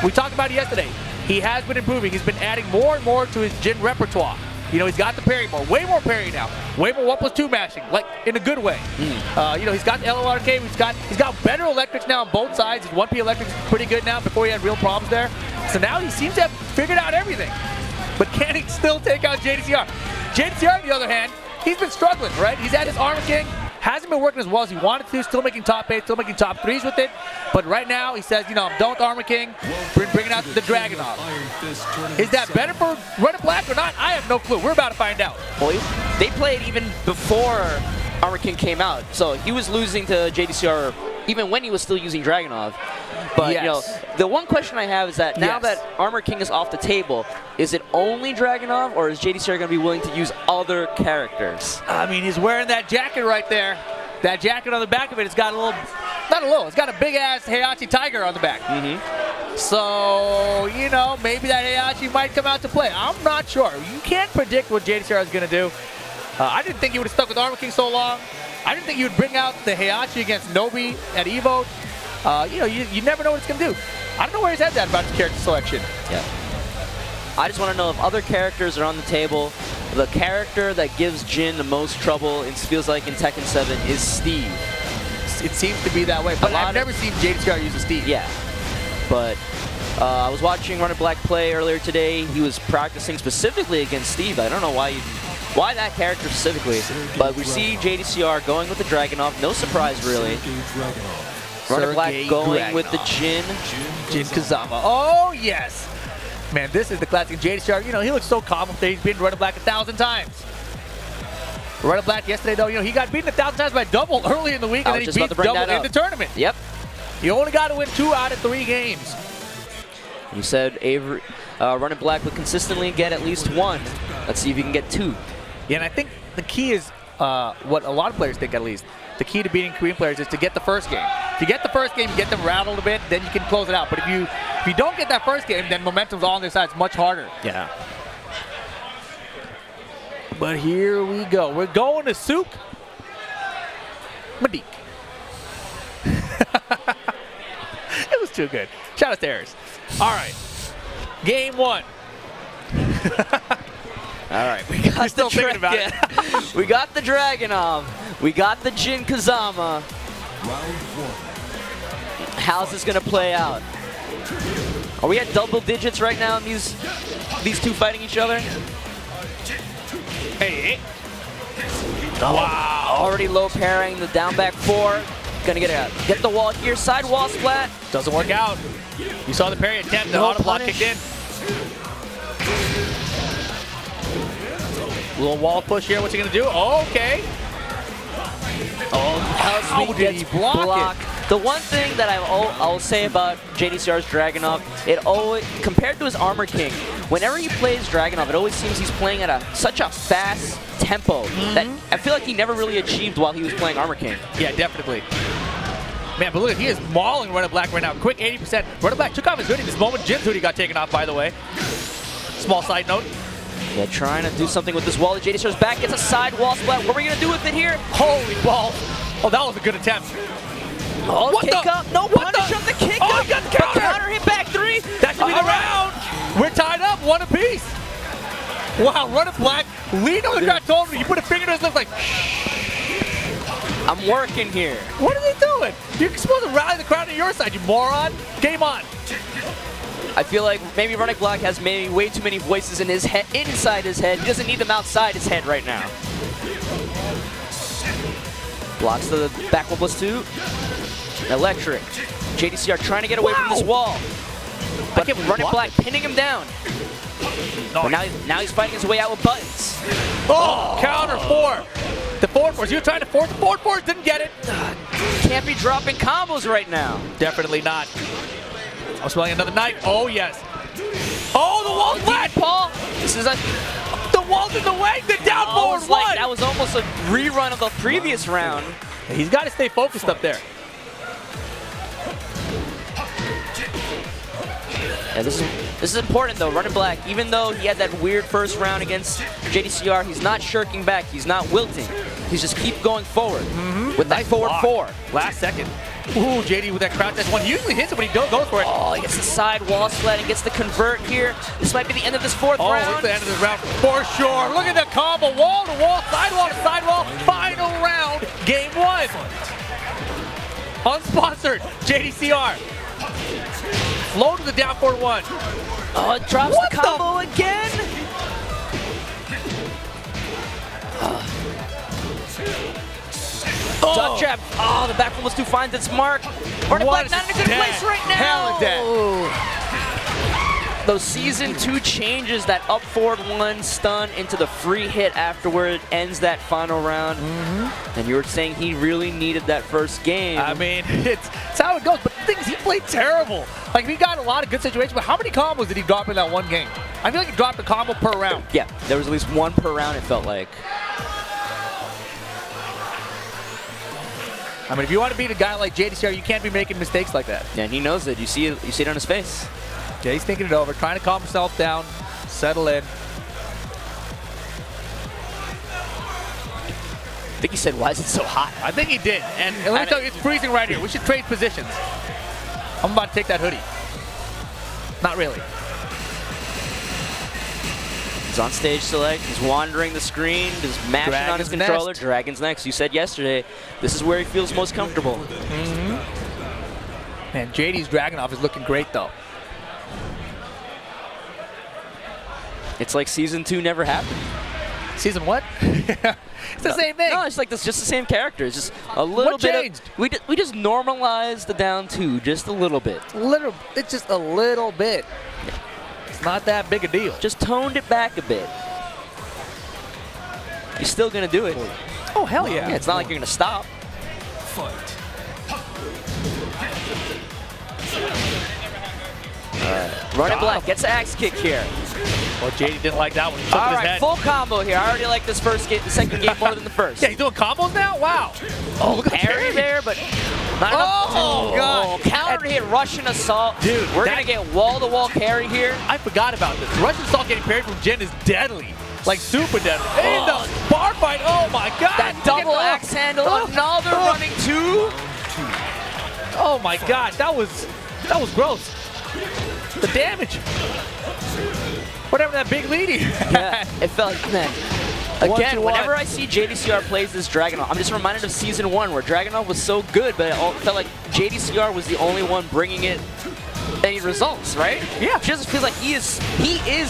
We talked about it yesterday. He has been improving. He's been adding more and more to his Jin repertoire. You know, he's got the parry more, way more parry now, way more 1+2 mashing, like in a good way. You know, he's got the LORK, he's got better electrics now on both sides. His 1P electrics pretty good now. Before he had real problems there, so now he seems to have figured out everything. But can he still take out JDCR? JDCR, on the other hand, he's been struggling, right? He's had his Armor King. Hasn't been working as well as he wanted to, still making top 8, still making top 3s with it. But right now, he says, you know, I'm done with Armor King, bringing out the Dragunov. Is that better for RunItBlack or not? I have no clue. We're about to find out. Well, they played even before Armor King came out. So he was losing to JDCR even when he was still using Dragunov. But you know, the one question I have is that now that Armor King is off the table, is it only Dragunov, or is JDCR going to be willing to use other characters? I mean, he's wearing that jacket right there. That jacket on the back of it, it's got a little, not a little, it's got a big-ass Heihachi tiger on the back. So, you know, maybe that Heihachi might come out to play. I'm not sure. You can't predict what JDCR is going to do. I didn't think he would have stuck with Armor King so long. I didn't think he would bring out the Heihachi against Nobi at Evo. You know, you never know what it's going to do. I don't know where his head's at about his character selection. Yeah. I just want to know if other characters are on the table. The character that gives Jin the most trouble, it feels like in Tekken 7, is Steve. It seems to be that way, but I've never seen JDCR use a Steve. Yeah, but I was watching RunItBlack play earlier today. He was practicing specifically against Steve. I don't know why that character specifically, but we see JDCR going with the Dragunov. No surprise, really. RunItBlack going with the Jin Kazama. Oh, yes. Man, this is the classic JDCR. You know, he looks so calm up there. He's beaten RunItBlack 1,000 times. RunItBlack yesterday, though, you know, he got beaten 1,000 times by double early in the week, and then he beat double in the tournament. Yep. You only got to win 2 out of 3 games. You said RunItBlack would consistently get at least 1. Let's see if he can get 2. Yeah, and I think the key is what a lot of players think, at least. The key to beating Korean players is to get the first game. If you get the first game, you get them rattled a bit, then you can close it out. But if you don't get that first game, then momentum's all on their side. It's much harder. Yeah. But here we go. We're going to Souk Madik. It was too good. Shout out to Harris. All right. Game 1. All right, we got still thinking about it. We got the Dragunov. We got the Jin Kazama. How's this gonna play out? Are we at double digits right now in these two fighting each other? Hey. Wow. Already low parrying the down back 4. Gonna get the wall here. Side wall splat. Doesn't work out. You saw the parry attempt. The auto block kicked in. Little wall push here. What's he gonna do? Oh, okay. Oh, how did he block it? The one thing that I'll say about JDCR's Dragunov, it always, compared to his Armor King, whenever he plays Dragunov, it always seems he's playing at such a fast tempo that I feel like he never really achieved while he was playing Armor King. Yeah, definitely. Man, but look, he is mauling RunItBlack right now. Quick 80%. RunItBlack took off his hoodie. This moment, Jin's hoodie got taken off, by the way. Small side note. Yeah, trying to do something with this wall. The JDCR's back, gets a side wall splat. What are we going to do with it here? Holy balls. Oh, that was a good attempt. Oh, what kick up. No punish on the kick up. He got the counter. Counter hit back 3. That should be the round. We're tied up, 1 apiece. Wow, RunItBlack, lead on the crowd told me. You put a finger to his lips like, I'm working here. What are they doing? You're supposed to rally the crowd on your side, you moron. Game on. I feel like maybe RunItBlack has maybe way too many voices in his head, inside his head. He doesn't need them outside his head right now. Blocks the back 1+2. Electric. JDCR trying to get away from this wall. But RunItBlack pinning him down. But now he's fighting his way out with buttons. Oh, counter 4. The forward force. You were trying to force the forward force, didn't get it. Can't be dropping combos right now. Definitely not. I'm smelling another knife. Oh, yes. Oh, the wall's flat. Paul. This is the wall's in the way. The down forward 1. Like that was almost a rerun of the previous round. He's got to stay focused up there. Yeah, this is important though. RunItBlack, even though he had that weird first round against JDCR, he's not shirking back. He's not wilting. He's just keep going forward with that forward 4. Last second. Ooh, JD with that crouch dash 1. He usually hits it when he goes for it. Oh, he gets the side wall sled and gets the convert here. This might be the end of this 4th round. Oh, it's the end of this round for sure. Look at the combo. Wall to wall, sidewall to sidewall. Final round, game 1. Unsponsored, JDCR. Low to the down forward 1. Oh, it drops the combo again. Duck trap. Oh, the back 1+2 finds its mark. RunItBlack not in a good place right now. those Season 2 changes, that up forward 1 stun into the free hit afterward ends that final round. And you were saying he really needed that first game. I mean, it's how it goes. But the thing is, he played terrible. Like, he got a lot of good situations, but how many combos did he drop in that one game? I feel like he dropped a combo per round. Yeah, there was at least 1 per round, it felt like. I mean, if you want to beat a guy like JDCR, you can't be making mistakes like that. Yeah, and he knows it. You see it on his face. Yeah, he's thinking it over, trying to calm himself down, settle in. I think he said, why is it so hot? I think he did. And let me tell you, it's freezing right here. We should trade positions. I'm about to take that hoodie. Not really. He's on stage select. He's wandering the screen, just mashing on his controller. Dragon's next. You said yesterday, this is where he feels most comfortable. Man, JD's Dragunov is looking great, though. It's like Season 2 never happened. Season what? It's the same thing. No, it's like this, just the same character. It's just a little What bit. changed? We just normalized the down 2 just a little bit. It's just a little bit. It's not that big a deal. Just toned it back a bit. You're still gonna do it. Oh, hell yeah. Yeah, it's not like you're gonna stop. RunItBlack gets an axe kick here. Well, JD didn't like that one. He took All his right, head. full combo here. I already like this the second game more than the first. Yeah, he's doing combos now? Wow. Oh, look at the Parry there, but not enough. Oh, God. Counter hit, Russian assault. Dude, we're going to get wall-to-wall carry here. I forgot about this. Russian assault getting parried from Jin is deadly. Like, super deadly. And the bar fight, oh my God. That double axe handle, another running 2. Oh my God, that was gross. The damage. Whatever that big leading. Yeah, it felt like, man. Again, whenever I see JDCR plays this Dragunov, I'm just reminded of Season 1 where Dragunov was so good, but it felt like JDCR was the only one bringing it any results, right? Yeah. It just feels like he is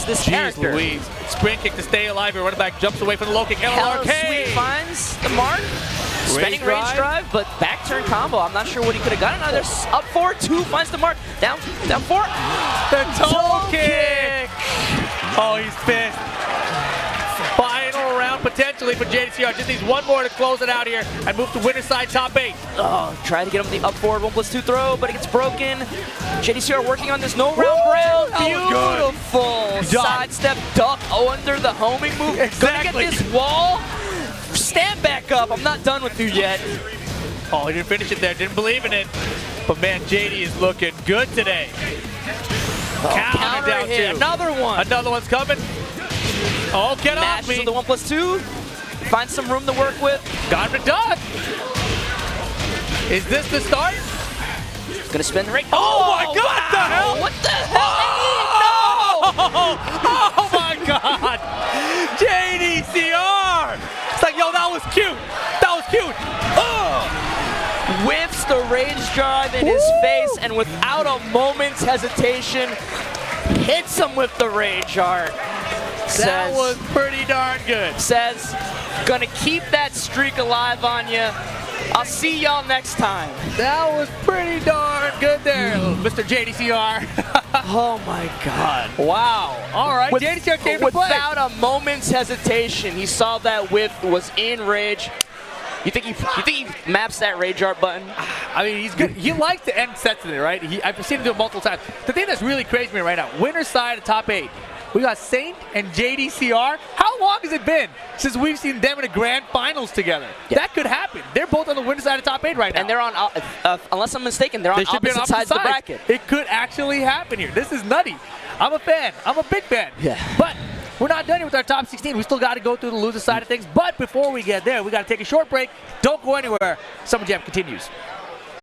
this Jeez character. Louise. Spring kick to stay alive here. Running back jumps away from the low kick. Hella sweet finds the mark. Spinning range drive, but back turn combo. I'm not sure what he could have gotten. Now there's up 4-2, finds the mark. Down 4. The toe kick. Oh, he's pissed. Final round potentially for JDCR. Just needs one more to close it out here and move to winner's side top 8. Oh, try to get him the up forward 1+2 throw, but it gets broken. JDCR working on this no round ground. Beautiful sidestep duck under the homing move. Exactly. Gonna get this wall. Stand back up. I'm not done with you yet. Oh, he didn't finish it there. Didn't believe in it. But man, JD is looking good today. Counter down hit. 2. Another one. Another one's coming. Oh, get off me. Matches with the 1+2. Find some room to work with. Got him done. Is this the start? Gonna spin the ring. Oh my God! What the hell? What the hell? Oh my God! JDCR! It's like, yo, that was cute. That was cute. Whiffs the rage drive in his face, and without a moment's hesitation, hits him with the rage art. That was pretty darn good. Says, gonna keep that streak alive on you. I'll see y'all next time. That was pretty darn good there, Mr. JDCR. Oh my God. Wow. All right, JDCR came to play. Without a moment's hesitation, he saw that whip, was in rage. You think he maps that rage art button? I mean, he's good. He likes to end sets in it, right? I've seen him do it multiple times. The thing that's really crazy to me right now, winner's side of top 8. We got Saint and JDCR. How long has it been since we've seen them in the grand finals together? Yeah. That could happen. They're both on the winner's side of top 8 right now. And they're on, unless I'm mistaken, they're on opposite sides of the bracket. It could actually happen here. This is nutty. I'm a fan. I'm a big fan. Yeah. But we're not done here with our top 16. We still got to go through the loser side of things. But before we get there, we got to take a short break. Don't go anywhere. Summer Jam continues.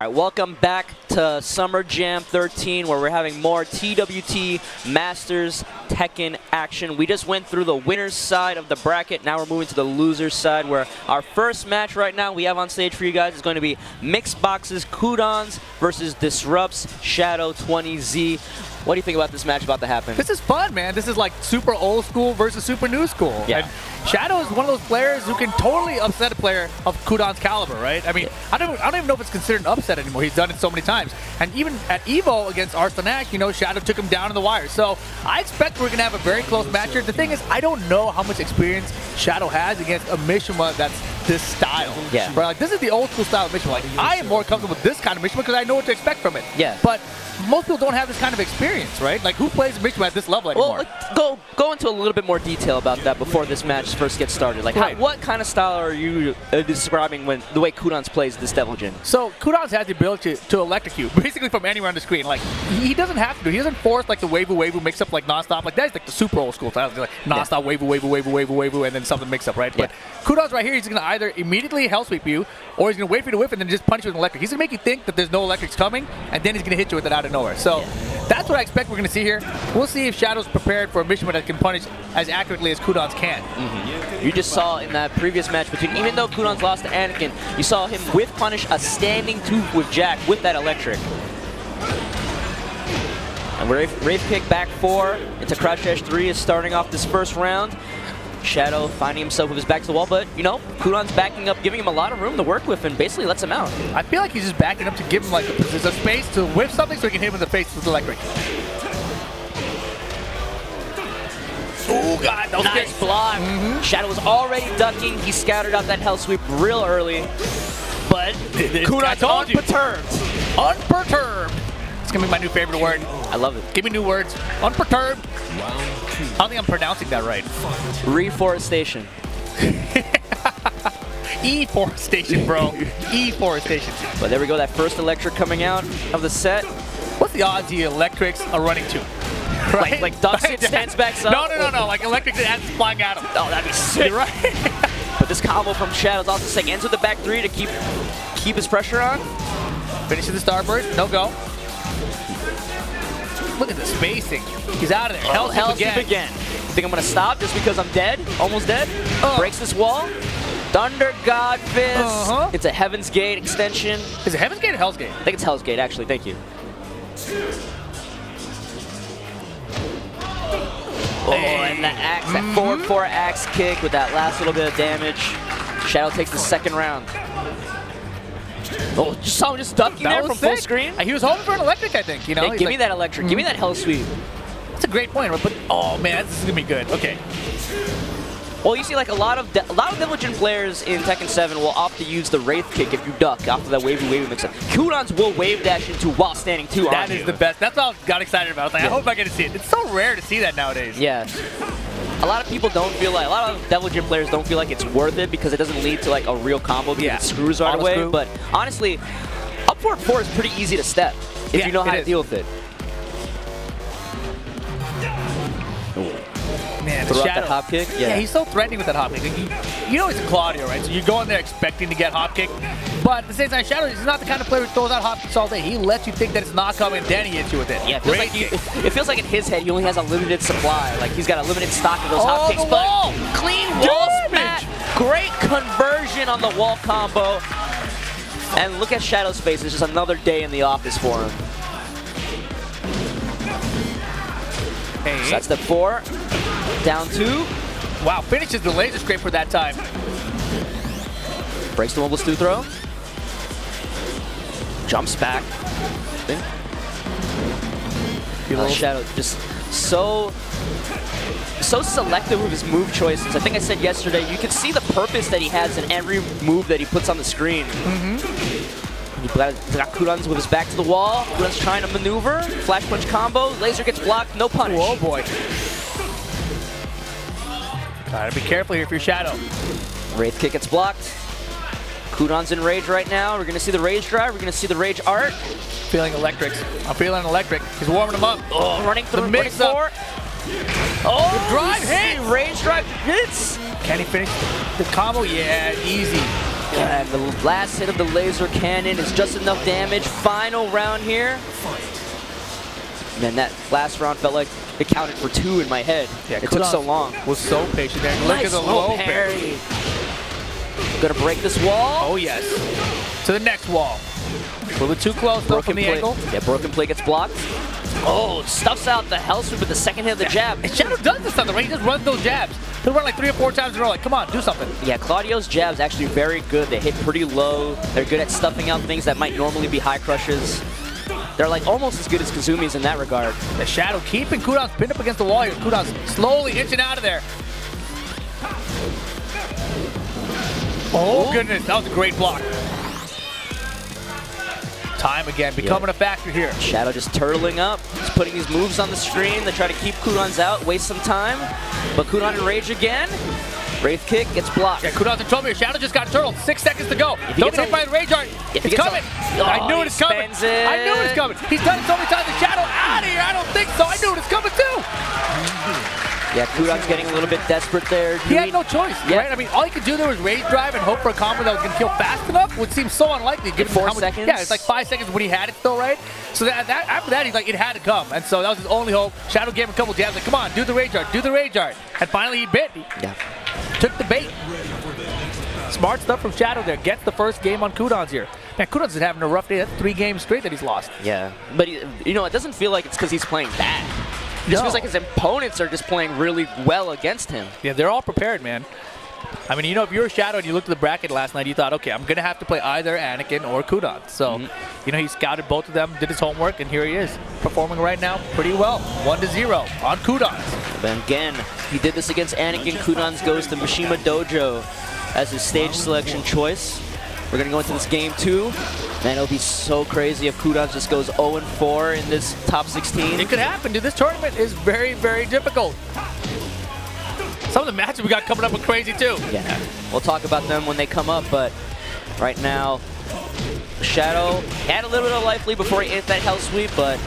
All right, welcome back to Summer Jam 13, where we're having more TWT Masters Tekken action. We just went through the winner's side of the bracket. Now we're moving to the loser's side, where our first match right now we have on stage for you guys is going to be Mixed Boxes Kudons versus Disrupts Shadow 20Z. What do you think about this match about to happen? This is fun, man. This is like super old school versus super new school. Yeah. And Shadow is one of those players who can totally upset a player of Kudon's caliber, right? I mean, I don't even know if it's considered an upset anymore. He's done it so many times. times. And even at EVO against Arsenac, you know, Shadow took him down in the wire. So I expect we're going to have a very close match here. The thing is, I don't know how much experience Shadow has against a Mishima that's this style. Yeah. Right? Like, this is the old school style of Mishima. Like, I am more comfortable with this kind of Mishima because I know what to expect from it. Yeah. But most people don't have this kind of experience, right? Like, who plays Mishima at this level anymore? Well, go into a little bit more detail about that before this match first gets started. Like, what kind of style are you describing when the way Kudans plays this Devil Jin? So Kudans has the ability to electrocute basically from anywhere on the screen. Like, he doesn't have to. He doesn't force like the wavoo mix up like nonstop. Like, that's like the super old school style. Like nonstop wavoo, and then something mix up, right? Yeah. But Kudans right here, he's gonna either immediately hell sweep you, or he's gonna wait for you to whiff and then just punch you with an electric. He's gonna make you think that there's no electrics coming, and then he's gonna hit you with it out of nowhere. So that's what I expect we're gonna see here. We'll see if Shadow's prepared for a Mishima that can punish as accurately as Kudans can. You just saw in that previous match between, even though Kudans lost to Anakin, you saw him whiff punish a standing two with Jack with that electric. And Wraith kick back 4 into crouch dash 3 is starting off this first round. Shadow finding himself with his back to the wall, but you know, Kudan's backing up, giving him a lot of room to work with, and basically lets him out. I feel like he's just backing up to give him like a space to whiff something so he can hit him in the face with electric. Oh God, that was nice block. Shadow was already ducking. He scattered out that hell sweep real early, but Kudan's unperturbed. Unperturbed. It's gonna be my new favorite word. I love it. Give me new words. Unperturbed. I don't think I'm pronouncing that right. Reforestation. E-forestation, bro. E-forestation. But there we go, that first electric coming out of the set. What's the odds the electrics are running to? Right? Like Duxit stands back up? No. Like electrics and ants flying at him. Oh, that'd be sick. Right? But this combo from Shadow's also sick. Ends with the back 3 to keep his pressure on. Finishes the starburst. No go. Look at the spacing. He's out of there. Hell sweep again. Think I'm gonna stop just because I'm dead? Almost dead? Breaks this wall. Thunder God Fist. It's a Heaven's Gate extension. Is it Heaven's Gate or Hell's Gate? I think it's Hell's Gate, actually. Thank you. Oh, and the axe, that 4-4 axe kick with that last little bit of damage. Shadow takes the second round. Oh, just saw him just ducking there from full screen. He was hoping for an electric, I think. You know, hey, give me that electric. Give me that hell sweep. That's a great point, but oh man, this is gonna be good. Okay. Well, you see, like a lot of Devil Jin players in Tekken 7 will opt to use the Wraith kick if you duck after that wavy mix-up. Kudans will wave dash into while standing 2 on That is the best. That's all I got excited about. I was like, I hope I get to see it. It's so rare to see that nowadays. Yeah. A lot of people don't feel like, a lot of Devil Jin players don't feel like it's worth it because it doesn't lead to like a real combo because it screws right away. But honestly, up forward 4 is pretty easy to step if you know how to deal with it. Man, throw out that hop kick? Yeah, he's so threatening with that hop kick. You know he's a Claudio, right? So you go in there expecting to get hop kick. But at the same time, Shadow is not the kind of player who throws out hop kicks all day. He lets you think that it's not coming, then he hits you with it. Yeah, it feels like in his head he only has a limited supply. Like he's got a limited stock of those hop kicks. But clean wall smash. Great conversion on the wall combo. And look at Shadow's face. It's just another day in the office for him. So that's the 4. Down 2. Wow, finishes the laser scrape for that time. Breaks the mobile stew throw. Jumps back. Shadow just so selective with his move choices. I think I said yesterday, you can see the purpose that he has in every move that he puts on the screen. He's got Kudans with his back to the wall. Kudans trying to maneuver. Flash punch combo. Laser gets blocked. No punish. Oh boy. Gotta be careful here if you're Shadow. Wraith kick gets blocked. Kudan's in rage right now. We're gonna see the rage drive. We're gonna see the rage art. Feeling electrics. I'm feeling electric. He's warming him up. Oh, running through the mix up. Oh, the drive hit. Rage drive hits. Can he finish the combo? Yeah, easy. And the last hit of the laser cannon is just enough damage. Final round here. Man, that last round felt like it counted for 2 in my head. Yeah, it took so long. Was so patient there. Look at the low parry. Gonna break this wall. Oh yes. To the next wall. A little bit too close though from the angle. Yeah, broken plate gets blocked. Oh, stuffs out the hell sweep with the second hit of the jab. And Shadow does this stuff, right? He just runs those jabs. He'll run like 3 or 4 times in a row. Like, come on, do something. Yeah, Claudio's jabs actually very good. They hit pretty low. They're good at stuffing out things that might normally be high crushes. They're like almost as good as Kazumi's in that regard. The Shadow keeping Kudon's pinned up against the wall here. Kudon's slowly inching out of there. Oh, goodness. That was a great block. Time again, becoming a factor here. Shadow just turtling up. He's putting these moves on the screen to try to keep Kudon's out, waste some time. But Kudon in rage again. Wraith kick gets blocked. Yeah, Kudon's in trouble here. Shadow just got turtled. 6 seconds to go. Don't get hit by the rage art. It's coming. I knew it was coming. I knew it was coming. He's done it so many times. The Shadow out of here. I don't think so. I knew it was coming too. Yeah, Kudon's getting a little bit desperate there. He had no choice, right? I mean, all he could do there was rage drive and hope for a combo that was going to kill fast enough, which seems so unlikely. Given 4 seconds? Yeah, it's like 5 seconds when he had it still, right? So after that, he's like, it had to come. And so that was his only hope. Shadow gave him a couple jabs, like, come on, do the rage art, do the rage art. And finally he bit. He took the bait. Smart stuff from Shadow there. Gets the first game on Kudon's here. Man, Kudon's is having a rough day. That's 3 games straight that he's lost. Yeah, but you know, it doesn't feel like it's because he's playing bad. It just feels like his opponents are just playing really well against him. Yeah, they're all prepared, man. I mean, you know, if you're a Shadow and you looked at the bracket last night, you thought, okay, I'm going to have to play either Anakin or Kudon. So, you know, he scouted both of them, did his homework, and here he is, performing right now pretty well. 1-0 on Kudon. But again, he did this against Anakin. Kudon's goes to Mishima Dojo as his stage selection choice. We're going to go into this game 2. Man, it'll be so crazy if Kudon just goes 0-4 in this top 16. It could happen, dude. This tournament is very, very difficult. Some of the matches we got coming up are crazy, too. Yeah, we'll talk about them when they come up, but right now, Shadow had a little bit of life lead before he hit that hell sweep, but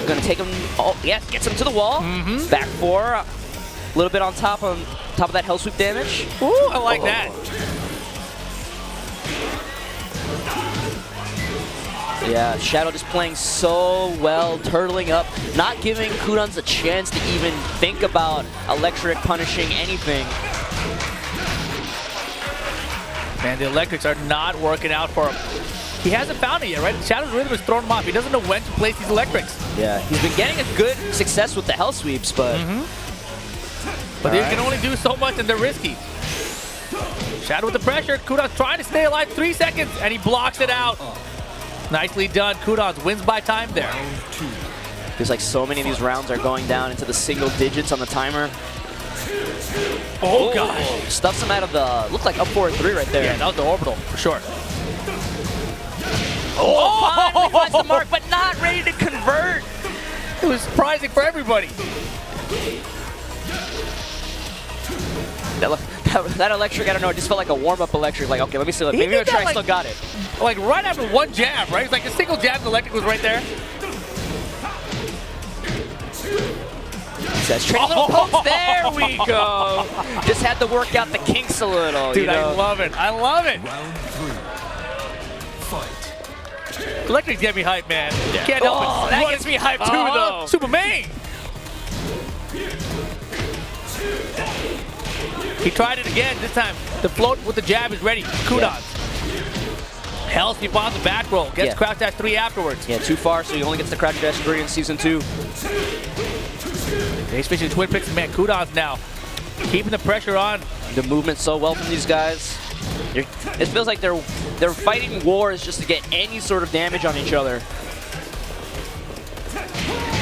going to take him, gets him to the wall. Back 4, a little bit on top of that hell sweep damage. Ooh, I like that. Yeah, Shadow just playing so well, turtling up, not giving Kudon's a chance to even think about electric punishing anything. Man, the electrics are not working out for him. He hasn't found it yet, right? Shadow's rhythm is throwing him off. He doesn't know when to place these electrics. Yeah, he's been getting a good success with the hell sweeps, but... But they can only do so much and they're risky. Shadow with the pressure. Kudon's trying to stay alive. 3 seconds, and he blocks it out. Nicely done. Kudon's wins by time there. Feels like so many of these rounds are going down into the single digits on the timer. Oh, gosh. Stuffs him out of the, looked like up 4-3 right there. Yeah, that was the orbital, for sure. Finally finds the mark, but not ready to convert. It was surprising for everybody. That electric, I don't know, it just felt like a warm-up electric. Like, okay, let me see. Maybe I'm sure I still got it. Like right after one jab, right? It's like a single jab, the electric was right there. Says training little pokes. There we go. Just had to work out the kinks a little. Dude, you know? I love it. I love it. Round 3. Fight. Electrics get me hyped, man. Yeah. Can't help it. That gets me hyped too, though. Superman. He tried it again. This time, the float with the jab is ready. Kudon. Hell sweep on the back roll. Gets crouch dash 3 afterwards. Yeah, too far, so he only gets the crouch dash 3 in Season 2. He's fishing twin picks, man. Kudon's now keeping the pressure on. The movement so well from these guys. It feels like they're fighting wars just to get any sort of damage on each other.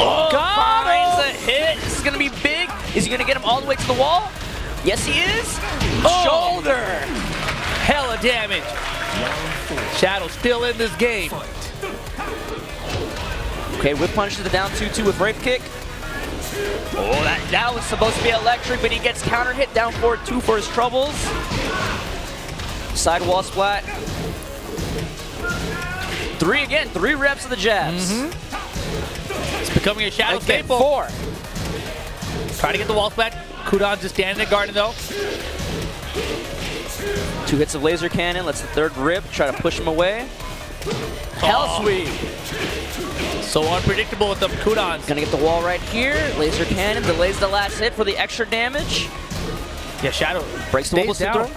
Oh, finds a hit. This is going to be big. Is he going to get him all the way to the wall? Yes, he is. Shoulder. Hella damage. Shadow still in this game. Okay, whip punch to the down 2-2 with Wraith kick. Oh, that was supposed to be electric, but he gets counter hit down 4-2 for his troubles. Side wall splat. 3 again, 3 reps of the jabs. It's becoming a Shadow staple. 4. Trying to get the wall splat. Kudon just standing there guarding though. 2 hits of laser cannon, lets the 3rd rip, try to push him away. Hell sweep. So unpredictable with them Kudons. Gonna get the wall right here. Laser cannon delays the last hit for the extra damage. Yeah, Shadow breaks the wall down.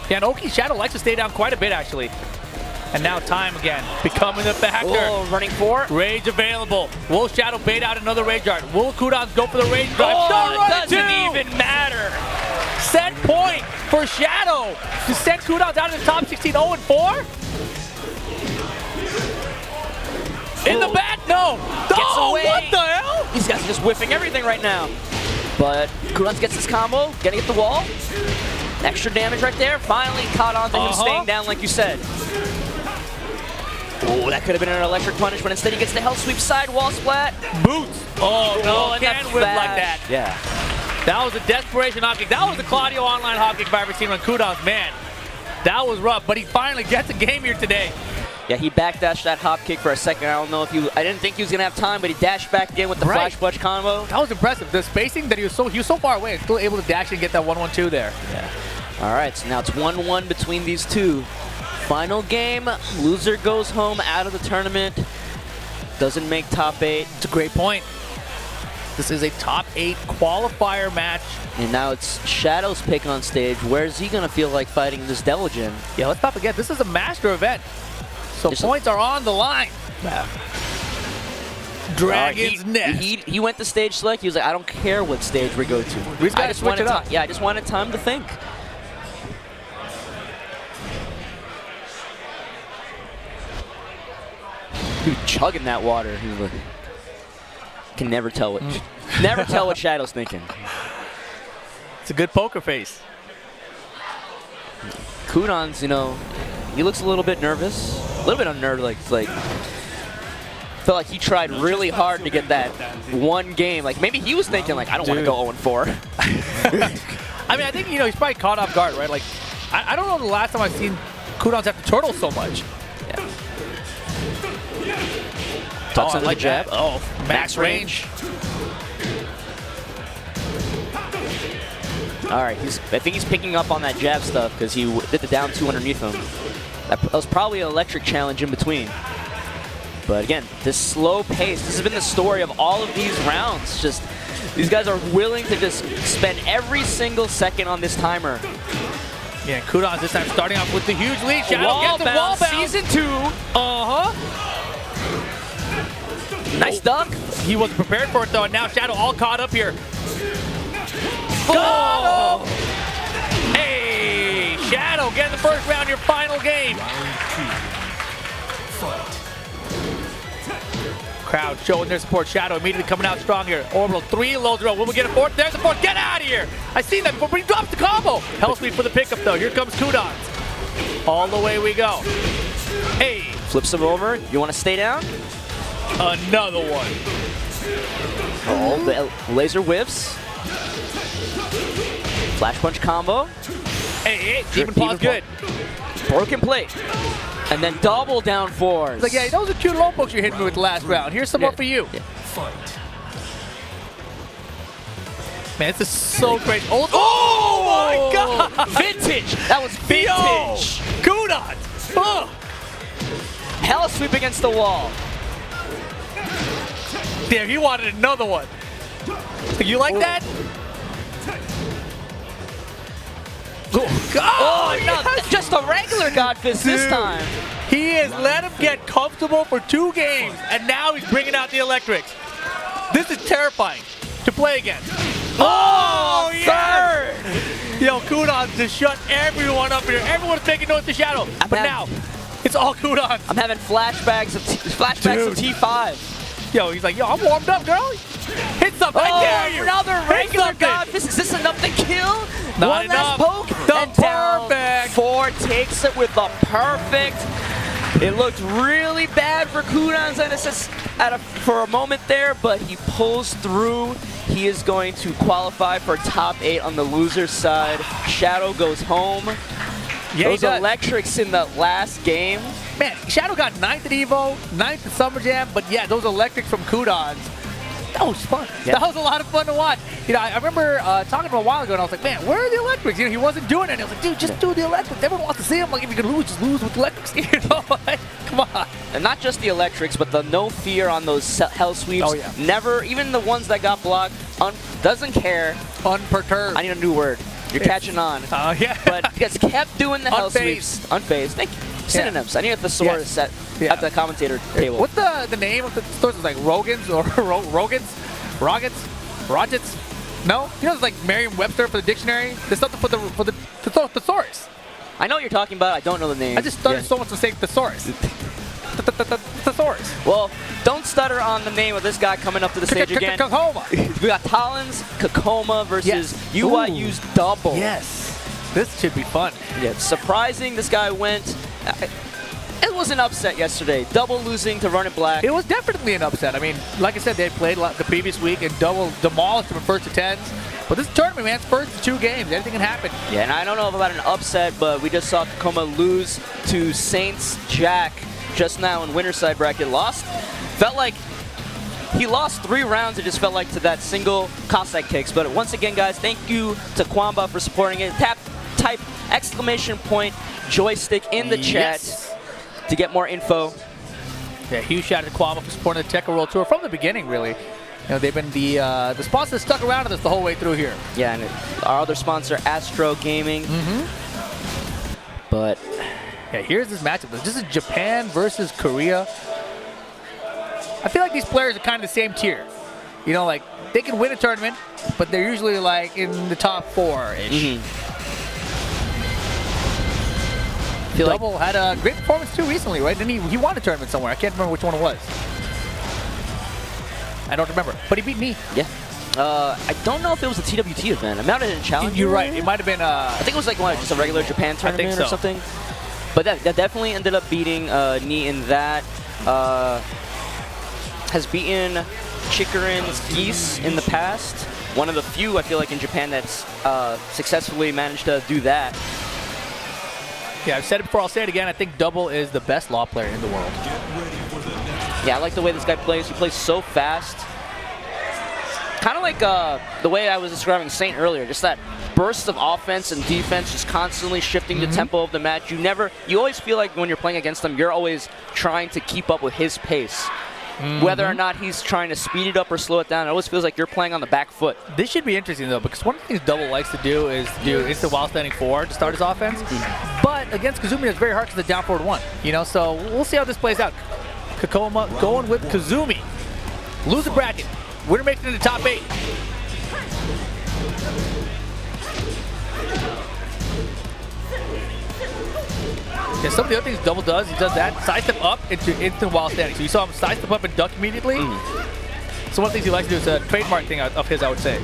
Yeah, and Oki Shadow likes to stay down quite a bit actually. And now time again, becoming the factor. Whoa, running 4. Rage available. Will Shadow bait out another rage art? Will Kudons go for the rage drive? Oh, it doesn't even matter. Set point for Shadow to send Kudons out of the top 16, 0-4. In the back, no. Gets away. What the hell? These guys are just whiffing everything right now. But Kkokkoma gets his combo, getting at the wall. Extra damage right there. Finally caught on to him staying down like you said. Oh, that could have been an electric punish, but instead he gets the hell sweep side wall splat. Boots. Oh, no, and can't whip like that. Yeah. That was a desperation hop kick. That was the Claudio online hop kick if I've ever seen on Kkokkoma. Man, that was rough, but he finally gets a game here today. Yeah, he backdashed that hop kick for a second. I don't know if I didn't think he was gonna have time, but he dashed back again with the flash punch combo. That was impressive. The spacing that he was so far away, and still able to dash and get that 1-1-2 there. Yeah. All right, so now it's 1-1 between these two. Final game, loser goes home out of the tournament. Doesn't make top 8. It's a great point. This is a top 8 qualifier match. And now it's Shadow's pick on stage. Where's he gonna feel like fighting this Devil Jin? Yeah, let's not forget, this is a master event. So points are on the line. Yeah. Dragon's Nest. He went to stage select. He was like, I don't care what stage we go to. We just gotta switch it up. Yeah, I just wanted time to think. Dude, chugging that water. He's like, can never tell what never tell what Shadow's thinking. It's a good poker face. Kudon's, you know, he looks a little bit nervous, a little bit unnerved. Like felt like he tried really hard to get that one game. Like maybe he was thinking like, I don't want to go 0-4. I mean, I think he's probably caught off guard, right? Like I don't know the last time I've seen Kudon's have to turtle so much. Yeah. Tucks into the jab. Oh, max range. All right, I think he's picking up on that jab stuff because he did the down 2 underneath him. That was probably an electric challenge in between. But again, this slow pace, this has been the story of all of these rounds. Just these guys are willing to just spend every single second on this timer. Yeah, Kkokkoma this time starting off with the huge lead. Shadow gets the wall bounce. Season 2. Nice dunk. He wasn't prepared for it though, and now Shadow all caught up here. Oh! Hey, Shadow getting the first round, your final game. Crowd showing their support. Shadow immediately coming out strong here. Orbital 3 lows in a row. Will we get a fourth? There's the fourth. Get out of here. I seen that before, but he drops the combo. Hell sweep for the pickup though. Here comes Kkokkoma. All the way we go. Hey. Flips him over. You want to stay down? Another one. Oh, the laser whiffs. Flash punch combo. Hey, even pause good. Broken plate. And then double down fours. Like, yeah, those are cute low pokes you're hitting me with the last round. Here's some more for you. Yeah. Man, this is so crazy. Oh my God! Vintage! That was vintage! Kkokkoma! Oh. Hell sweep against the wall. Damn, he wanted another one. You like that? Oh, no, just a regular Godfist this time. He has let him get comfortable for 2 games, and now he's bringing out the electrics. This is terrifying to play against. Oh, third! Yo, Kkokkoma just shut everyone up here. Everyone's taking notes to Shadow, but now it's all Kkokkoma. I'm having flashbacks of T5. Yo, he's like, yo, I'm warmed up, girl. Hit something. I dare you. Another regular Godfist. Is this enough to kill? Not One last poke. The perfect. 4 takes it with the perfect. It looked really bad for Kkokkoma for a moment there, but he pulls through. He is going to qualify for top 8 on the loser side. Shadow goes home. Yeah, those electrics in the last game. Man, Shadow got 9th at EVO, 9th at Summer Jam, but yeah, those electrics from Kkokkoma. That was fun. Yep. That was a lot of fun to watch. You know, I remember talking to him a while ago, and I was like, man, where are the electrics? You know, he wasn't doing it. And I was like, dude, just do the electrics. Everyone wants to see him. Like, if you can lose, just lose with the electrics. You know, like, come on. And not just the electrics, but the no fear on those hell sweeps. Oh, yeah. Never, even the ones that got blocked, doesn't care. Unperturbed. I need a new word. You're catching on. Oh, yeah. But just kept doing the hell sweeps. Unfazed. Thank you. Synonyms. I need a thesaurus at the commentator table. What's the name of the thesaurus? It's like Rogans or Rogans? Rockets? No? You know, it's like Merriam-Webster for the dictionary. There's something for the thesaurus. I know what you're talking about. I don't know the name. I just started so much to say thesaurus. thesaurus. Well, don't stutter on the name of this guy coming up to the stage again. Kkokkoma. We got Talon's Kkokkoma versus UIU's Double. Yes. This should be fun. Yeah, surprising. This guy went. It was an upset yesterday. Double losing to RunItBlack. It was definitely an upset. I mean, like I said, they had played the previous week and Double demolished them in first to 10s. But this tournament, man, it's first to 2 games. Anything can happen. Yeah, and I don't know about an upset, but we just saw Kkokkoma lose to Saints Jack just now in winner side bracket. Lost. Felt like he lost 3 rounds. It just felt like to that single Cossack kicks. But once again, guys, thank you to Kwamba for supporting it. Type exclamation point joystick in the chat to get more info. Yeah, huge shout out to Kkokkoma for supporting the Tekken World Tour from the beginning, really. You know, they've been the sponsor that stuck around with us the whole way through here. Yeah, and our other sponsor, Astro Gaming. But yeah, here's this matchup. This is Japan versus Korea. I feel like these players are kind of the same tier. You know, like they can win a tournament, but they're usually like in the top 4-ish. Double had a great performance too recently, right? Didn't he won a tournament somewhere. I can't remember which one it was. I don't remember, but he beat me. Yeah. I don't know if it was a TWT event. I might have been a challenger. You're right. It might have been. I think it was like just a regular Japan tournament or something. But that definitely ended up beating Ni in that. Has beaten Chikurin's Geese in the past. One of the few, I feel like, in Japan that's successfully managed to do that. Yeah, I've said it before, I'll say it again. I think Double is the best law player in the world. Yeah, I like the way this guy plays. He plays so fast. Kind of like the way I was describing Saint earlier. Just that burst of offense and defense, just constantly shifting the tempo of the match. You always feel like when you're playing against him, you're always trying to keep up with his pace. Whether or not he's trying to speed it up or slow it down, it always feels like you're playing on the back foot. This should be interesting, though, because one of the things Double likes to do is do instant while standing forward to start his offense. But against Kazumi, it's very hard because it's down forward 1. You know, so we'll see how this plays out. Kkokkoma going with Kazumi. Lose the bracket. Winner makes it in the top 8. Yeah, some of the other things Double does, he does that, sidestep up into instant while standing. So you saw him sidestep up and duck immediately. So one of the things he likes to do is a trademark thing of his, I would say.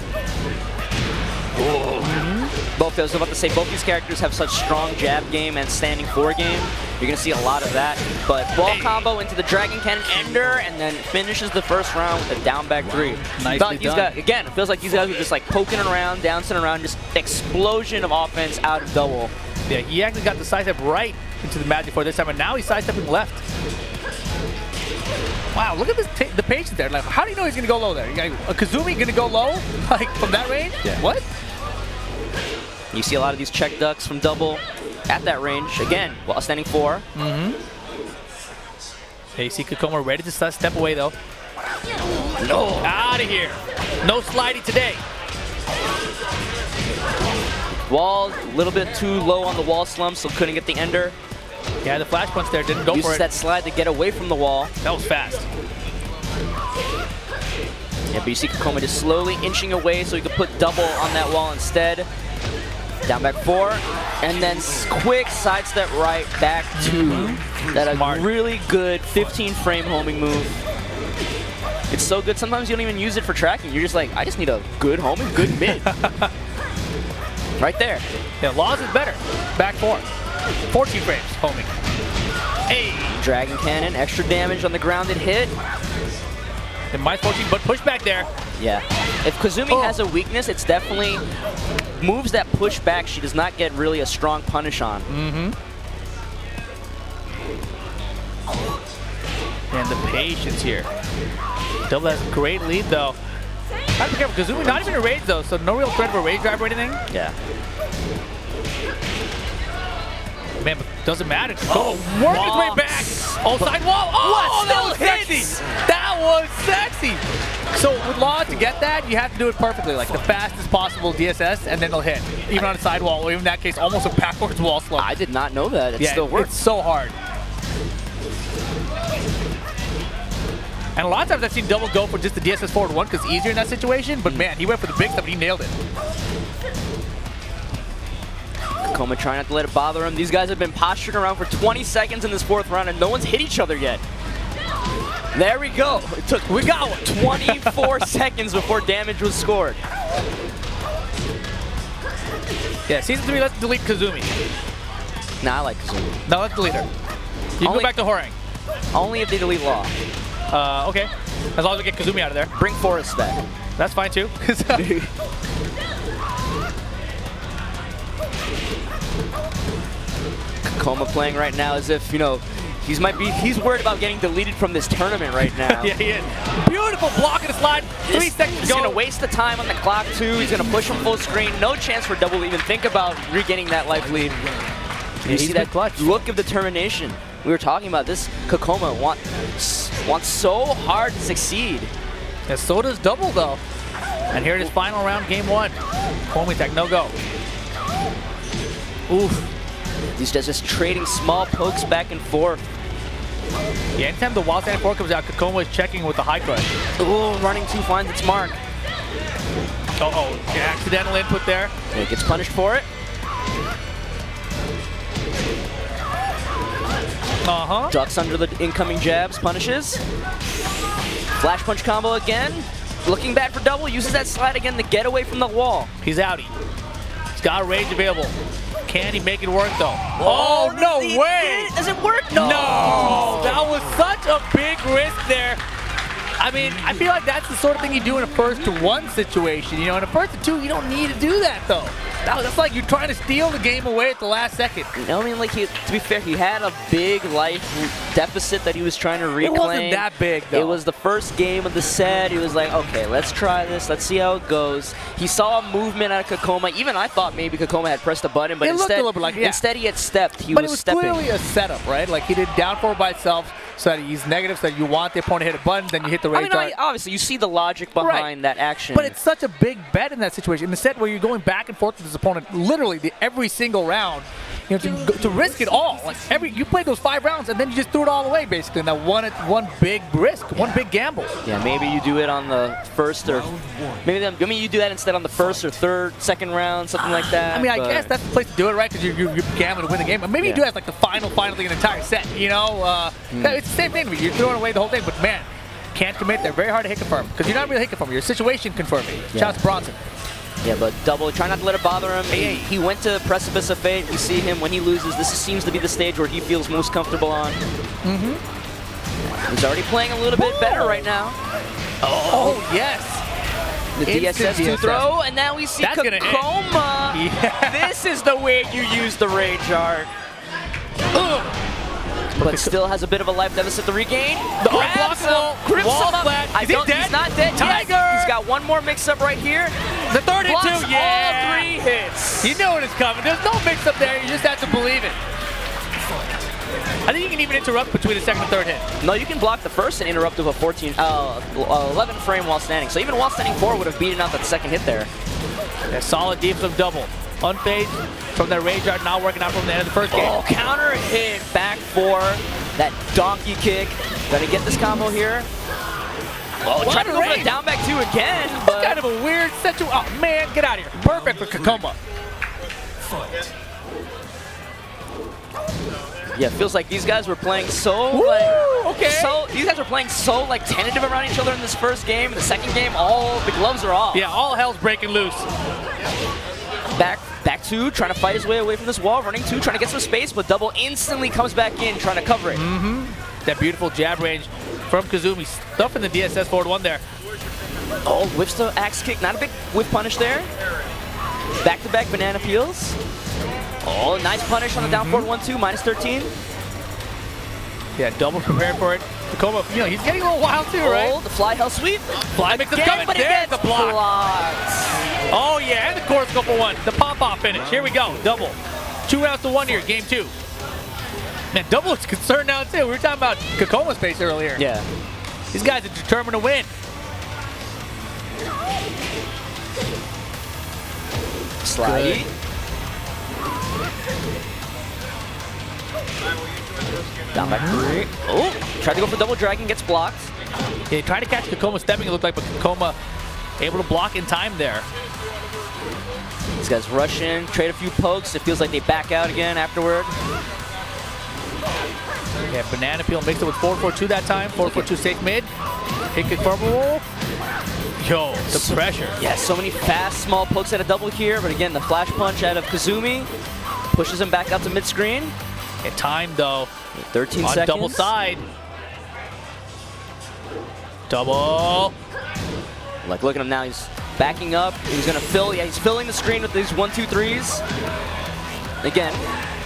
Both, I was about to say, both these characters have such strong jab game and standing forward game. You're going to see a lot of that. But ball combo into the Dragon Cannon Ender, and then finishes the first round with a down back 3. Nicely done. Again, it feels like these guys are just like poking around, bouncing around, just explosion of offense out of Double. Yeah, he actually got the sidestep right into the magic for this time, and now he's sidestepping left. Wow, look at this the patience there. Like, how do you know he's going to go low there? Kazumi going to go low, like from that range? Yeah. What? You see a lot of these check ducks from Double at that range. Again, while standing 4. Yeah, you see Kkokkoma ready to step away, though. No. Out of here. No sliding today. Wall, a little bit too low on the wall slump, so couldn't get the ender. Yeah, the flash punch there didn't go for it. Uses that slide to get away from the wall. That was fast. Yeah, but you see Kkokkoma just slowly inching away so he could put Double on that wall instead. Down back 4, and then quick sidestep right back 2. That a really good 15-frame homing move. It's so good, sometimes you don't even use it for tracking. You're just like, I just need a good homing, good mid. Right there. Yeah, Laws is better. Back 4. 14 frames, homing. Hey! Dragon Cannon, extra damage on the grounded hit. And minus 14, but push back there. Yeah. If Kazumi has a weakness, it's definitely moves that push back she does not get really a strong punish on. And the patience here. Double has a great lead, though. I have to be careful. Kazumi not even a rage, though, so no real threat of a rage drive or anything. Yeah. Man, but doesn't matter. Work his way back. Oh, side wall. Oh, that was sexy. That was sexy. So with Law, to get that, you have to do it perfectly, like the fastest possible DSS, and then they'll hit. Even on a side wall, or even in that case, almost a backwards wall slump. I did not know that. It still works. It's so hard. And a lot of times I've seen Double go for just the DSS forward 1 because it's easier in that situation, but man, he went for the big stuff and he nailed it. Kkokkoma trying not to let it bother him. These guys have been posturing around for 20 seconds in this 4th round, and no one's hit each other yet. There we go. We got 24 seconds before damage was scored. Yeah, Season 3, let's delete Kazumi. Nah, I like Kazumi. No, let's delete her. You can go back to Horang. Only if they delete Law. Okay. As long as we get Kazumi out of there. Bring Forrest back. That's fine too. Kkokkoma playing right now as if, you know, he's worried about getting deleted from this tournament right now. Yeah, he is. Beautiful block and a slide. 3 seconds He's to go. going to waste the time on the clock too. He's going to push him full screen. No chance for double to even think about regaining that life lead. You see that clutch look of determination. We were talking about this. Kkokkoma wants so hard to succeed. And so does Double though. And here it is, final round, game 1. Homie tech, no go. Oof. These guys just trading small pokes back and forth. Yeah, anytime the wild standing 4 comes out, Kkokkoma is checking with the high crush. Ooh, running 2 finds its mark. Uh-oh, accidental input there. And it gets punished for it. Uh-huh. Ducks under the incoming jabs, punishes. Flash punch combo again. Looking bad for double, uses that slide again to get away from the wall. He's outie. He's got a rage available. Can he make it work though? Oh, no way! Does it work? No! No! That was such a big risk there. I mean, I feel like that's the sort of thing you do in a 1-to-1 situation. You know, in a 1-to-2, you don't need to do that though. That's like you're trying to steal the game away at the last second. I mean, like, to be fair, he had a big life deficit that he was trying to reclaim. It wasn't that big, though. It was the first game of the set. He was like, okay, let's try this. Let's see how it goes. He saw a movement out of Kkokkoma. Even I thought maybe Kkokkoma had pressed a button, but instead he had stepped. He was stepping. But it was clearly a setup, right? Like, he did down 4 by itself, so that he's negative, so that you want the opponent to hit a button, then you hit the rage dart. Obviously, you see the logic behind that action. But it's such a big bet in that situation. In the set where you're going back and forth with this opponent, literally every single round, you know, to risk it all. Like you played those 5 rounds and then you just threw it all away basically in that one big risk, one big gamble. Yeah, maybe you do it on the first or maybe you do that instead on the first or second round, something like that. I mean, I guess that's the place to do it, right? Because you're gambling to win the game. But maybe you do it as like the final thing in the entire set. You know, it's the same thing. You're throwing away the whole thing, but man, can't commit. They're very hard to hit confirm because you're not really hit confirm. You're situation confirming. Yeah. Shout out to Bronson. Yeah, but double, try not to let it bother him. He went to Precipice of Fate. We see him when he loses. This seems to be the stage where he feels most comfortable on. He's already playing a little bit better right now. Oh yes. The DSS to throw, and now we see Kkokkoma. Yeah. This is the way you use the rage art. But still has a bit of a life deficit to regain. The unblockable grips wall him up. flat. He's not dead. Tiger! Yes. He's got one more mix-up right here. The third hit too. Yeah. All 3 hits. You know when it's coming. There's no mix-up there. You just have to believe it. I think you can even interrupt between the second and third hit. No, you can block the first and interrupt with a 11 frame while standing. So even while standing 4 would have beaten out that second hit there. A solid defensive double. Unfazed from that rage art, not working out from the end of the first game. Oh, counter hit, back 4. That donkey kick. Gonna get this combo here. Oh, try to go for the down back 2 again. But kind of a weird situation. Oh man, get out of here. Perfect for Kkokkoma. Yeah, it feels like these guys were playing these guys were playing so tentative around each other in this first game. In the second game, all the gloves are off. Yeah, all hell's breaking loose. Back 2, trying to fight his way away from this wall. Running 2, trying to get some space, but double instantly comes back in, trying to cover it. That beautiful jab range from Kazumi. Stuffing the DSS forward 1 there. Oh, whiffs the axe kick. Not a big whiff punish there. Back-to-back banana peels. Oh, nice punish on the down forward 1-2, -13. Yeah, double prepared for it. Kkokkoma, you know, he's getting a little wild too, right? Oh, the fly hell sweep. Fly mix is coming. But there's the block. Blocked. Oh yeah, and the core scope for 1. The pop-off finish. Here we go. Double. 2 rounds to 1 here, game 2. Man, double is concerned now too. We were talking about Kkokoma's pace earlier. Yeah. These guys are determined to win. Slide. Down back 3. Oh, tried to go for double dragon, gets blocked. Yeah, he tried to catch Kkokkoma stepping, it looked like, but Kkokkoma able to block in time there. These guys rush in, trade a few pokes. It feels like they back out again afterward. Yeah, banana peel mixed it with 4-4-2 that time. 4-4-2 safe mid. Hit kick purple roll. Yo, the pressure. Yeah, so many fast, small pokes at a double here. But again, the flash punch out of Kazumi pushes him back out to mid-screen. Yeah, time though. 13 on seconds. Double side. Double. Like, look at him now. He's backing up. He's going to fill. Yeah, he's filling the screen with these 1-2-3s. Again,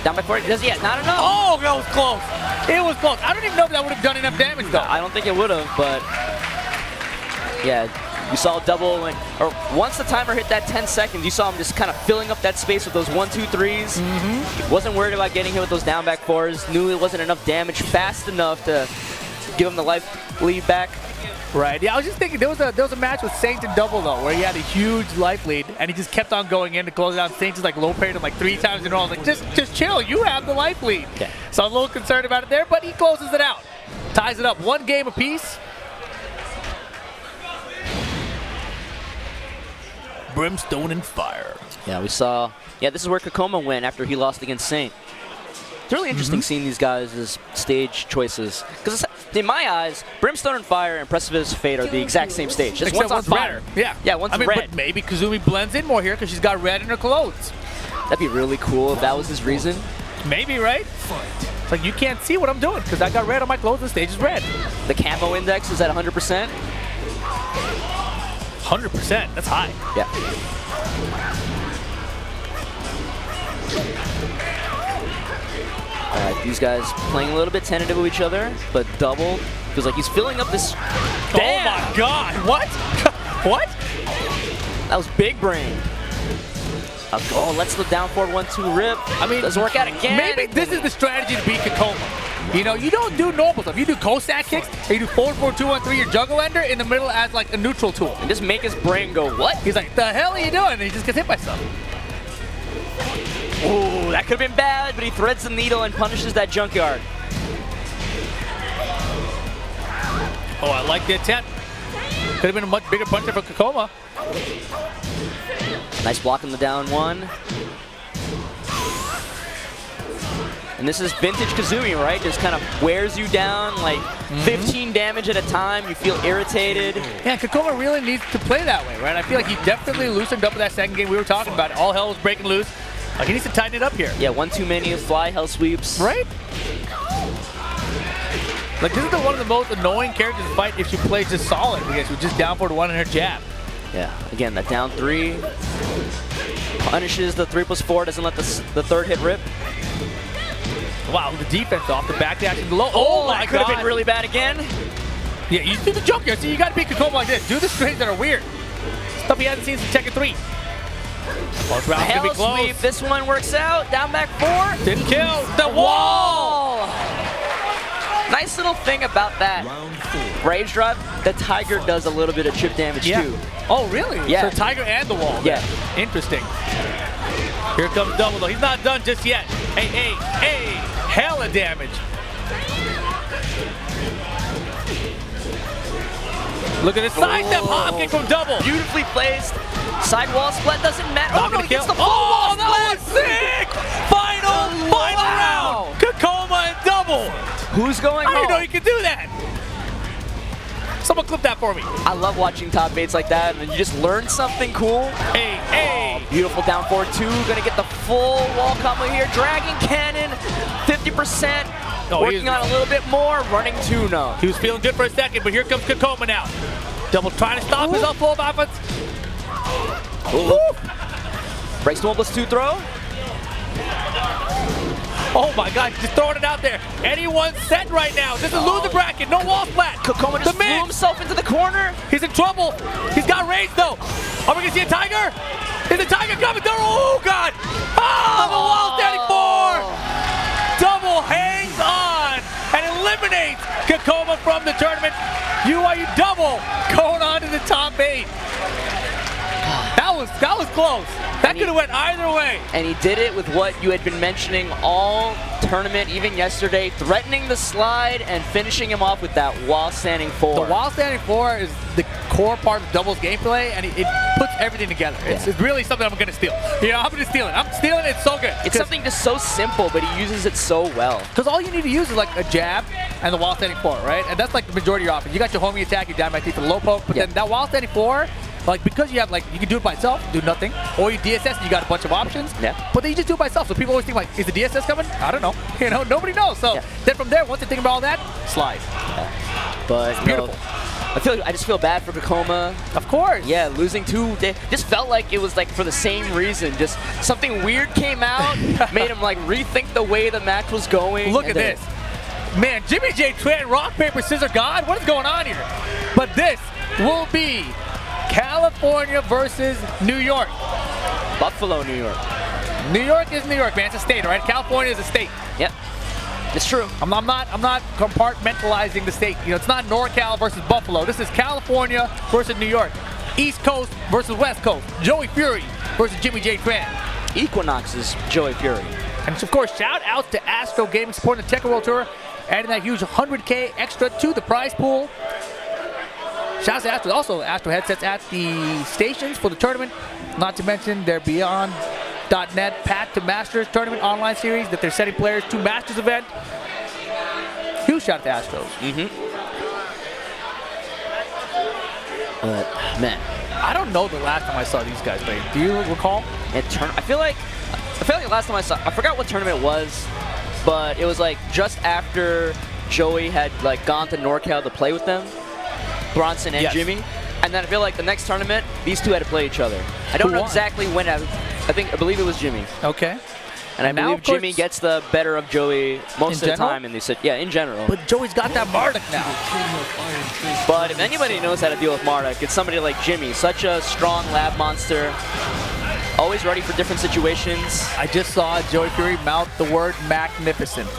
down by 40. Does he yet? Not enough. Oh, that was close. It was close. I don't even know if that would have done enough damage, though. I don't think it would have, but yeah, you saw double. Or once the timer hit that 10 seconds, you saw him just kind of filling up that space with those 1-2-3s. He wasn't worried about getting hit with those down back 4s. Knew it wasn't enough damage fast enough to give him the life lead back. Right. Yeah, I was just thinking there was a match with Saint and double though, where he had a huge life lead and he just kept on going in to close it out. Saint just like low parried him like 3 times in a row. I was like, just chill. You have the life lead. Yeah. So I was a little concerned about it there, but he closes it out, ties it up 1 game apiece. Brimstone and fire. Yeah, we saw. Yeah, this is where Kkokkoma went after he lost against Saint. It's really interesting seeing these guys as stage choices. Because in my eyes, Brimstone and Fire and Precipice Fate are the exact same stage. Just Except one's on fire. red. Yeah. Yeah, one's red. But maybe Kazumi blends in more here because she's got red in her clothes. That'd be really cool if that was his reason. Maybe, right? It's like you can't see what I'm doing because I got red on my clothes. The stage is red. The camo index is at 100%. 100%. That's high. Yeah. All right, these guys playing a little bit tentative with each other, but double feels like he's filling up this. Damn. Oh my God! What? What? That was big brain. Oh, let's the down forward 1-2 rip. I mean, doesn't work out again. Maybe this is the strategy to beat Kkokkoma. You know, you don't do normal stuff. You do Cossack kicks, and you do 4-4-2-1-3 your juggle ender in the middle as like a neutral tool. And just make his brain go, what? He's like, the hell are you doing? And he just gets hit by something. Ooh, that could have been bad, but he threads the needle and punishes that junkyard. Oh, I like the attempt. Could have been a much bigger puncher for Kkokkoma. Nice block on the down 1. And this is vintage Kazumi, right? Just kind of wears you down, like 15 damage at a time. You feel irritated. Yeah, Kkokkoma really needs to play that way, right? I feel like he definitely loosened up in that second game we were talking about. All hell was breaking loose. Like, he needs to tighten it up here. Yeah, 1-2 mania, fly, hell sweeps. Right? Like, this is one of the most annoying characters to fight if she plays just solid because she's just down forward 1 in her jab. Yeah, again, that down 3 punishes the 3+4, doesn't let the third hit rip. Wow, the defense off the back dash below. Oh my God. Could have been really bad again. Yeah, you do the jump here. See, you got to beat Kkokkoma like this. Do the strings that are weird. Stuff he hasn't seen since Tekken 3. Hell sweep. This one works out. Down back 4. Didn't kill. The wall. Nice little thing about that. Rage drop, the Tiger does a little bit of chip damage too. Oh, really? Yeah. So Tiger and the wall. Yeah. Interesting. Here comes double though. He's not done just yet. Hey. Hella damage. Look at this side step hop kick from double. Beautifully placed. Side wall split doesn't matter. Oh, no, he gets the full wall split. That was sick. Final round. Kkokkoma and double. Who's going home? I didn't know you could do that. Someone clip that for me. I love watching top 8s like that, and you just learn something cool. Hey. Beautiful down forward 2. Gonna get the full wall combo here. Dragon Cannon, 50%. Working on a little bit more. Running 2 now. He was feeling good for a second, but here comes Kkokkoma now. Double trying to stop his up-flow of offense. Breaks the 1+2 throw. Oh my God, just throwing it out there. Anyone's set right now. This is loser bracket, no wall flat. Kkokkoma just flew himself into the corner. He's in trouble. He's got range though. Are we gonna see a Tiger? Is the Tiger coming through? Oh God! Oh, the wall standing 4. Double hangs on and eliminates Kkokkoma from the tournament. You double going on to the top 8. That was That was close. That could have went either way. And he did it with what you had been mentioning all tournament, even yesterday, threatening the slide and finishing him off with that while standing 4. The while standing 4 is the core part of doubles gameplay, and it puts everything together. It's really something I'm going to steal. You know, I'm going to steal it. I'm stealing it. It's so good. It's something just so simple, but he uses it so well. Because all you need to use is like a jab and the while standing 4, right? And that's like the majority of your offense. You got your homing attack, your down by teeth, the low poke, but then that while standing 4, like, because you have, like, you can do it by itself, do nothing, or you DSS and you got a bunch of options. Yeah. But then you just do it by itself. So people always think, like, is the DSS coming? I don't know. You know, nobody knows. So then from there, once they think about all that, slide. But it's beautiful. I just feel bad for Kkokkoma. Of course. Yeah, losing 2. They just felt like it was like for the same reason. Just something weird came out, made him like rethink the way the match was going. Look at this. Man, Jimmy J. Tran, rock, paper, scissors, God, what is going on here? But this will be California versus New York. Buffalo, New York. New York is New York, man. It's a state, all right? California is a state. Yep. It's true. I'm not compartmentalizing the state. You know, it's not NorCal versus Buffalo. This is California versus New York. East Coast versus West Coast. Joey Fury versus Jimmy J. Tran. Equinox is Joey Fury. And of course, shout out to Astro Gaming supporting the Tekken World Tour, adding that huge 100K extra to the prize pool. Shout out to Astro. Also, Astro headsets at the stations for the tournament. Not to mention their Beyond.net Path to Masters tournament online series that they're sending players to Masters event. Huge shout out to Astros. Man, I don't know the last time I saw these guys play. Do you recall? I feel like the last time I forgot what tournament it was, but it was like just after Joey had like gone to NorCal to play with them, Bronson and Jimmy. And then I feel like the next tournament, these two had to play each other. I don't know exactly when. I believe it was Jimmy. Okay. And I believe Jimmy gets the better of Joey most of the time. And they said, yeah, in general. But Joey's got that Marduk now. But if anybody knows how to deal with Marduk, it's somebody like Jimmy. Such a strong lab monster. Always ready for different situations. I just saw Joey Fury mouth the word magnificent.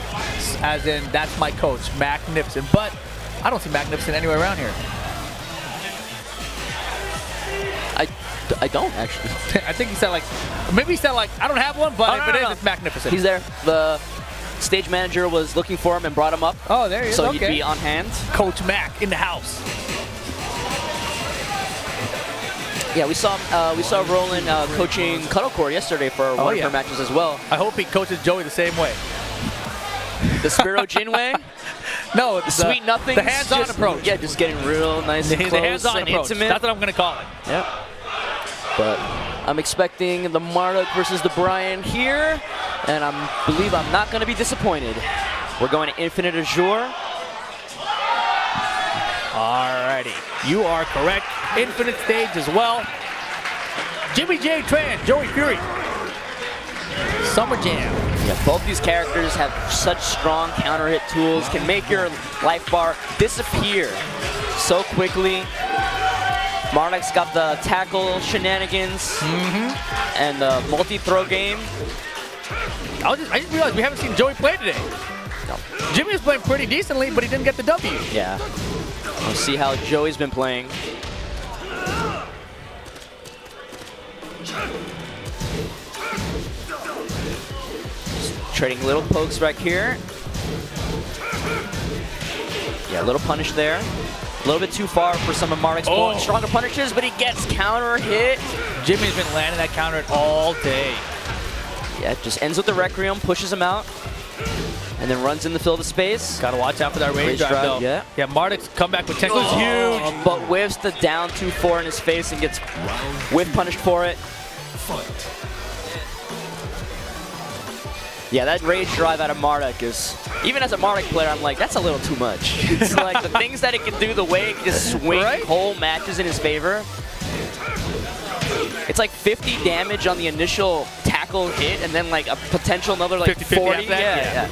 As in, that's my coach, magnificent. But I don't see magnificent anywhere around here. I don't, actually. I think he said like, maybe he said like, I don't have one, but if it is, it's magnificent. He's there. The stage manager was looking for him and brought him up. Oh, there he is. So he'd be on hand. Coach Mac in the house. Yeah, we saw Roland coaching Cuddlecore yesterday for one of her matches as well. I hope he coaches Joey the same way. The Spiro Jin way? No, the sweet nothing. The hands-on approach. Yeah, just getting real nice and close and intimate. That's what I'm going to call it. Yep. But I'm expecting the Marduk versus the Brian here, and I believe I'm not going to be disappointed. We're going to Infinite Azure. Alrighty, you are correct. Infinite stage as well. Jimmy J. Tran, Joey Fury. Summer Jam. Yeah, both these characters have such strong counter hit tools, can make your life bar disappear so quickly. Marduk's got the tackle shenanigans and the multi-throw game. I just realized we haven't seen Joey play today. No. Jimmy was playing pretty decently, but he didn't get the W. Yeah. We'll see how Joey's been playing. Just trading little pokes right here. Yeah, a little punish there. A little bit too far for some of Marduk's stronger punishes, but he gets counter hit. Jimmy's been landing that counter hit all day. Yeah, just ends with the Requiem, pushes him out, and then runs in the field of space. Gotta watch out for that rage drive, though. Yeah. Yeah, Marduk's comeback potential is huge. But whiffs the down 2-4 in his face and gets whiff punished for it. Yeah, that rage drive out of Marduk is, even as a Marduk player, I'm like, that's a little too much. It's like the things that it can do, the way it can just swing whole matches in his favor. It's like 50 damage on the initial tackle hit, and then like a potential another like 40. Yeah.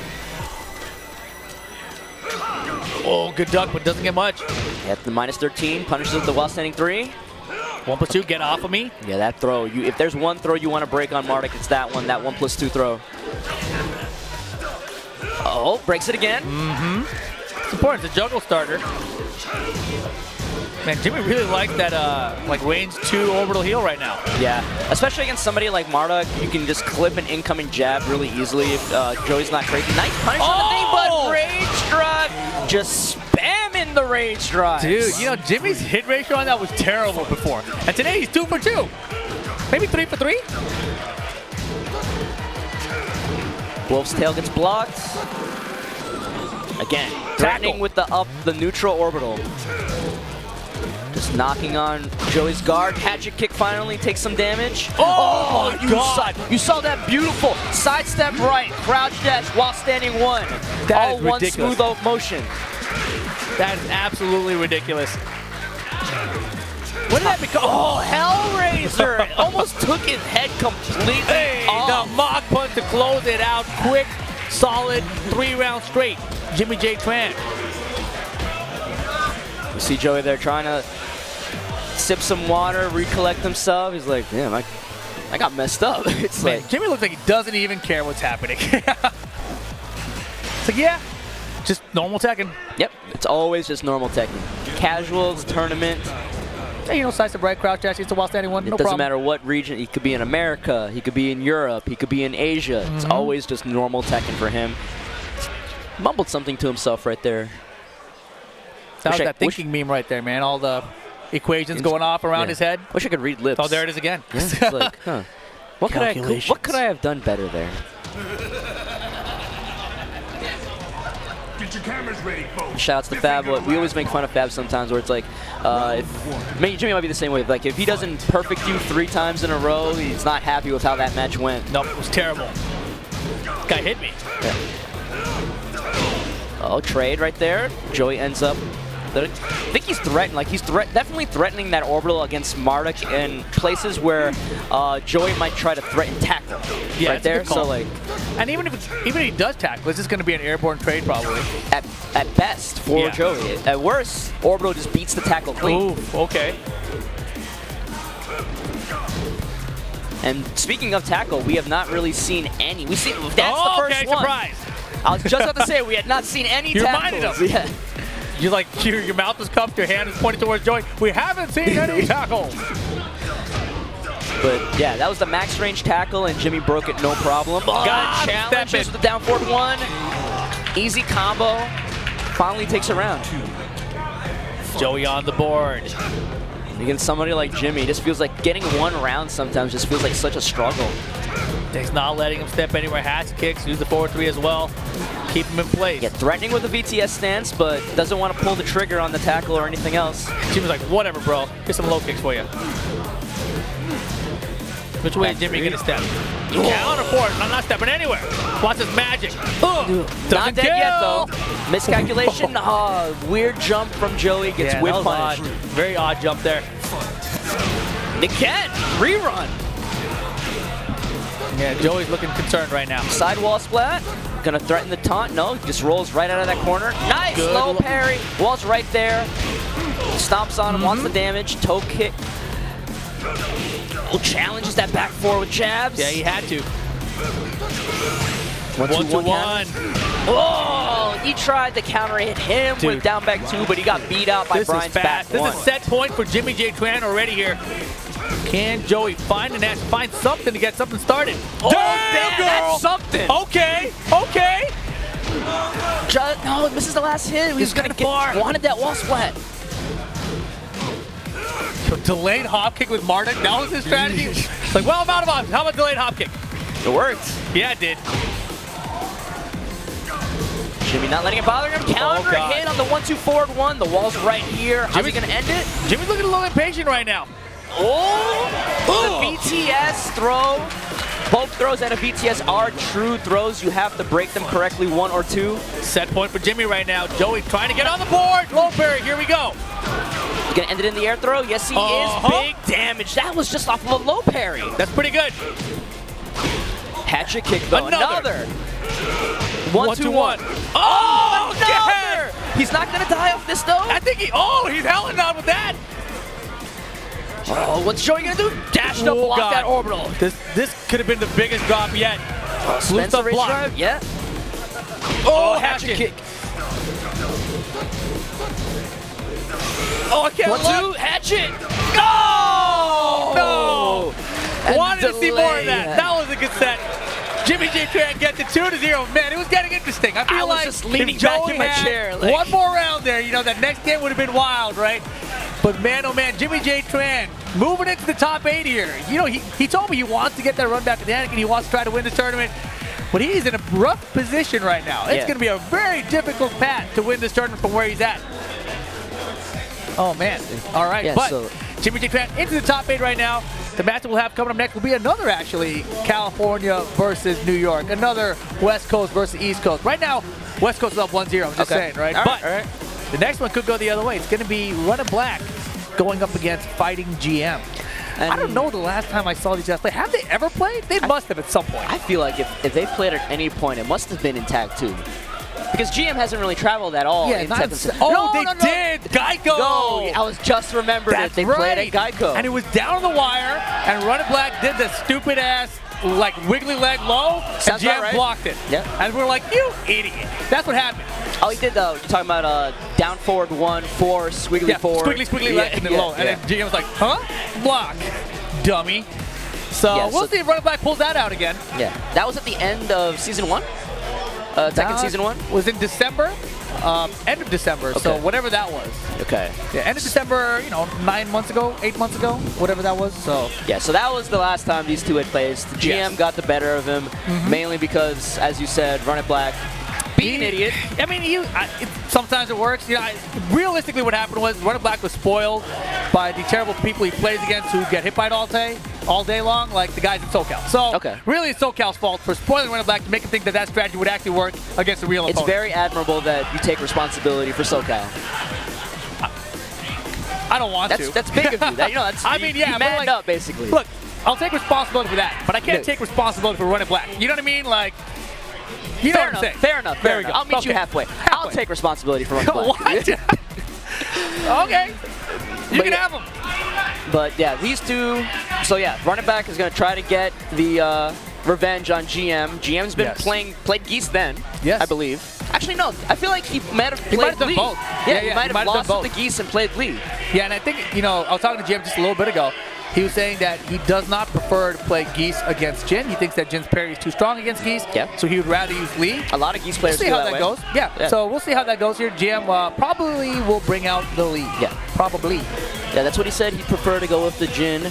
Oh, good duck, but doesn't get much. At the -13, punishes with the while standing 3. 1+2, get off of me. Yeah, that throw. If there's one throw you want to break on Marduk, it's that one. That 1+2 throw. Oh, breaks it again. It's important. It's a juggle starter. Man, Jimmy really likes that like range 2 orbital heel right now. Yeah, especially against somebody like Marduk, you can just clip an incoming jab really easily if Joey's not crazy. Nice punish on the thing, but rage drive, just spamming the rage drive. Dude, you know, Jimmy's hit ratio on that was terrible before. And today he's 2 for 2. Maybe 3 for 3? Wolf's tail gets blocked. Again, threatening with the neutral orbital. Just knocking on Joey's guard. Hatchet kick finally takes some damage. Oh my God. You saw that beautiful sidestep right, crouch dash while standing 1. That all is one ridiculous. smooth motion. That is absolutely ridiculous. What did that become? Oh, Hellraiser! It almost took his head completely off. The mock punch to close it out. Quick, solid, 3 rounds straight. Jimmy J. Tran. You see Joey there trying to sip some water, recollect himself. He's like, damn, I got messed up. It's Man, like Jimmy looks like he doesn't even care what's happening. It's like, yeah, just normal Tekken. Yep, it's always just normal Tekken. Casuals, tournament. Hey, you know, size of right crouch dash, it's a while standing 1, It no doesn't problem. matter what region. He could be in America. He could be in Europe. He could be in Asia. It's always just normal Tekken for him. Mumbled something to himself right there. That was that thinking meme right there, man. All the equations going off around his head. Wish I could read lips. Oh, there it is again. Yeah, it's like, huh. What could I have done better there? Get your cameras ready, folks. Shouts to Fab. We always make fun of Fab sometimes where it's like, Jimmy might be the same way. Like, if he doesn't perfect you 3 times in a row, he's not happy with how that match went. Nope, it was terrible. Guy hit me. Yeah. Oh, trade right there. Joey ends up. I think he's threatening. Like, he's definitely threatening that orbital against Marduk in places where Joey might try to threaten tackle. Yeah, right there. So like, and even if he does tackle, it's just going to be an airborne trade probably. At best for Joey. At worst, orbital just beats the tackle clean. Ooh, okay. And speaking of tackle, we have not really seen any. That's the first one. Surprise. I was just about to say we had not seen any tackles. Reminded him. Yeah. You're like, your mouth is cupped, your hand is pointed towards Joey. We haven't seen any tackles. But yeah, that was the max range tackle, and Jimmy broke it no problem. Got challenges with the down forward 1. Easy combo. Finally takes a round. Joey on the board. Against somebody like Jimmy, it just feels like getting 1 round sometimes just feels like such a struggle. He's not letting him step anywhere. Hatch kicks, use the forward 3 as well. Keep him in place. Yeah, threatening with the VTS stance, but doesn't want to pull the trigger on the tackle or anything else. Jimmy's like, whatever, bro. Get some low kicks for you. Which way is Jimmy gonna step? Counter forward. I'm not stepping anywhere. Watch his magic. Not dead yet, though. Miscalculation. Weird jump from Joey. Gets whip punished. Very odd jump there. Again, rerun. Yeah, Joey's looking concerned right now. Sidewall splat. Gonna threaten the taunt. No, just rolls right out of that corner. Nice low parry. Wall's right there. Stomps on him, wants the damage. Toe kick. Oh, challenges that back four with jabs. Yeah, he had to. 1-2-1. Oh, he tried to counter hit him with down back 2, but he got beat out by Brian's back 1. This is set point for Jimmy J. Tran already here. Can Joey find an edge, find something to get something started? Oh, damn, that's something. Okay, okay. No, this is the last hit. He was gonna wanted that wall splat. Delayed hop kick with Marduk. That was his strategy. It's like, well, I'm out of options. How about delayed hop kick? It worked. Yeah, it did. Jimmy not letting it bother him. Counter hit on the 1-2 forward 1. The wall's right here. How's he gonna end it? Jimmy's looking a little impatient right now. The BTS throw. Both throws and a BTS are true throws. You have to break them correctly, 1 or 2. Set point for Jimmy right now. Joey trying to get on the board. Low parry. Here we go. He's gonna end it in the air throw. Yes, he is. Big damage. That was just off of a low parry. That's pretty good. Hatchet kick though. Another. 1-2-1. Oh, another. He's not gonna die off this though. I think he's howling on with that. Oh, what's Joey gonna do? Dash to block that orbital. This could have been the biggest drop yet. Spencer race drive. Yeah. Oh, hatchet kick. Oh, I can't look. 1-2, hatchet. No! And Wanted to see more of delay. that. That was a good set. Jimmy J. Tran gets it 2-0. Man, it was getting interesting. I feel was like just leaning if back Joey in my had chair, like- one more round there, you know, that next game would have been wild, right? But man, oh man, Jimmy J. Tran moving into the top 8 here. You know, he told me he wants to get that run back with Anakin. He wants to try to win this tournament. But he's in a rough position right now. It's going to be a very difficult path to win this tournament from where he's at. Oh man. All right, Yeah, but so- Jimmy J. Tran into the top 8 right now. The match that we'll have coming up next will be another, actually, California versus New York. Another West Coast versus East Coast. Right now, West Coast is up 1-0. I'm just saying, right? All But right. the next one could go the other way. It's going to be RunItBlack going up against Fighting GM. And I don't know the last time I saw these guys play. Have they ever played? They must have at some point. I feel like if they played at any point, it must have been in Tag 2. Because GM hasn't really traveled at all in not Tekken. they did. Geico. I was just remembered That's that they right. played at Geico. And it was down on the wire, and RunItBlack did the stupid ass, like, wiggly leg low, Sounds and GM about right. blocked it. Yep. And we're like, you idiot. That's what happened. Oh, he did you're talking about down forward 1, 4, squiggly Yeah, 4. squiggly leg, and then low. And then GM was like, huh? Block. Dummy. So Yeah, we'll so- see if RunItBlack pulls that out again. Yeah, that was at the end of Season 1? Tekken Season 1? Was in December. End of December, so Okay. whatever that was. Okay. Yeah, end of December, you know, 9 months ago, 8 months ago, whatever that was. So Yeah, so that was the last time these two had faced. The GM got the better of him, mainly because, as you said, RunItBlack being an idiot. I mean, sometimes it works. You know, realistically, what happened was RunItBlack was spoiled by the terrible people he plays against who get hit by it all day long, like the guys in SoCal. So really, it's SoCal's fault for spoiling RunItBlack to make him think that strategy would actually work against a real opponent. It's very admirable that you take responsibility for SoCal. I don't want to. That's big of you. That's I mean, yeah, you but manned like, up basically. Look, I'll take responsibility for that, but I can't take responsibility for RunItBlack. You know what I mean? Like, you know what I'm saying? Fair enough. There we go. I'll meet you halfway. I'll take responsibility for RunItBlack. What? Okay. You can have them. But yeah, these two. So yeah, RunItBlack is going to try to get the revenge on GM. GM's been played Geese then, I believe. Actually, no. I feel like he might have played done Lee. both. Yeah, he might have lost with the Geese and played Lee. Yeah, and I think, you know, I was talking to Jim just a little bit ago. He was saying that he does not prefer to play Geese against Jin. He thinks that Jin's parry is too strong against Geese. Yeah. So he would rather use Lee. A lot of Geese players We'll see how that way. goes. Yeah. So we'll see how that goes here. GM probably will bring out the Lee. Yeah. Probably. Yeah, that's what he said. He'd prefer to go with the Jin.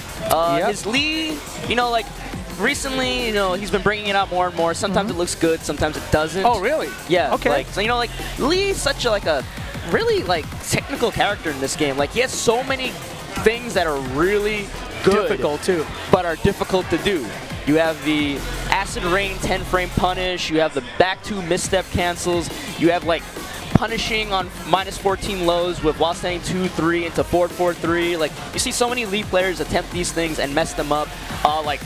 His Lee, you know, like recently, you know, he's been bringing it out more and more. Sometimes it looks good, sometimes it doesn't. Oh, really? Yeah. Okay. Like, so, you know, like Lee's such a really like technical character in this game. Like he has so many things that are really good, difficult too, but are difficult to do. You have the acid rain 10 frame punish. You have the back 2 misstep cancels. You have like punishing on -14 lows with while standing 2-3 into 4-4-3. Like you see so many Lee players attempt these things and mess them up. Like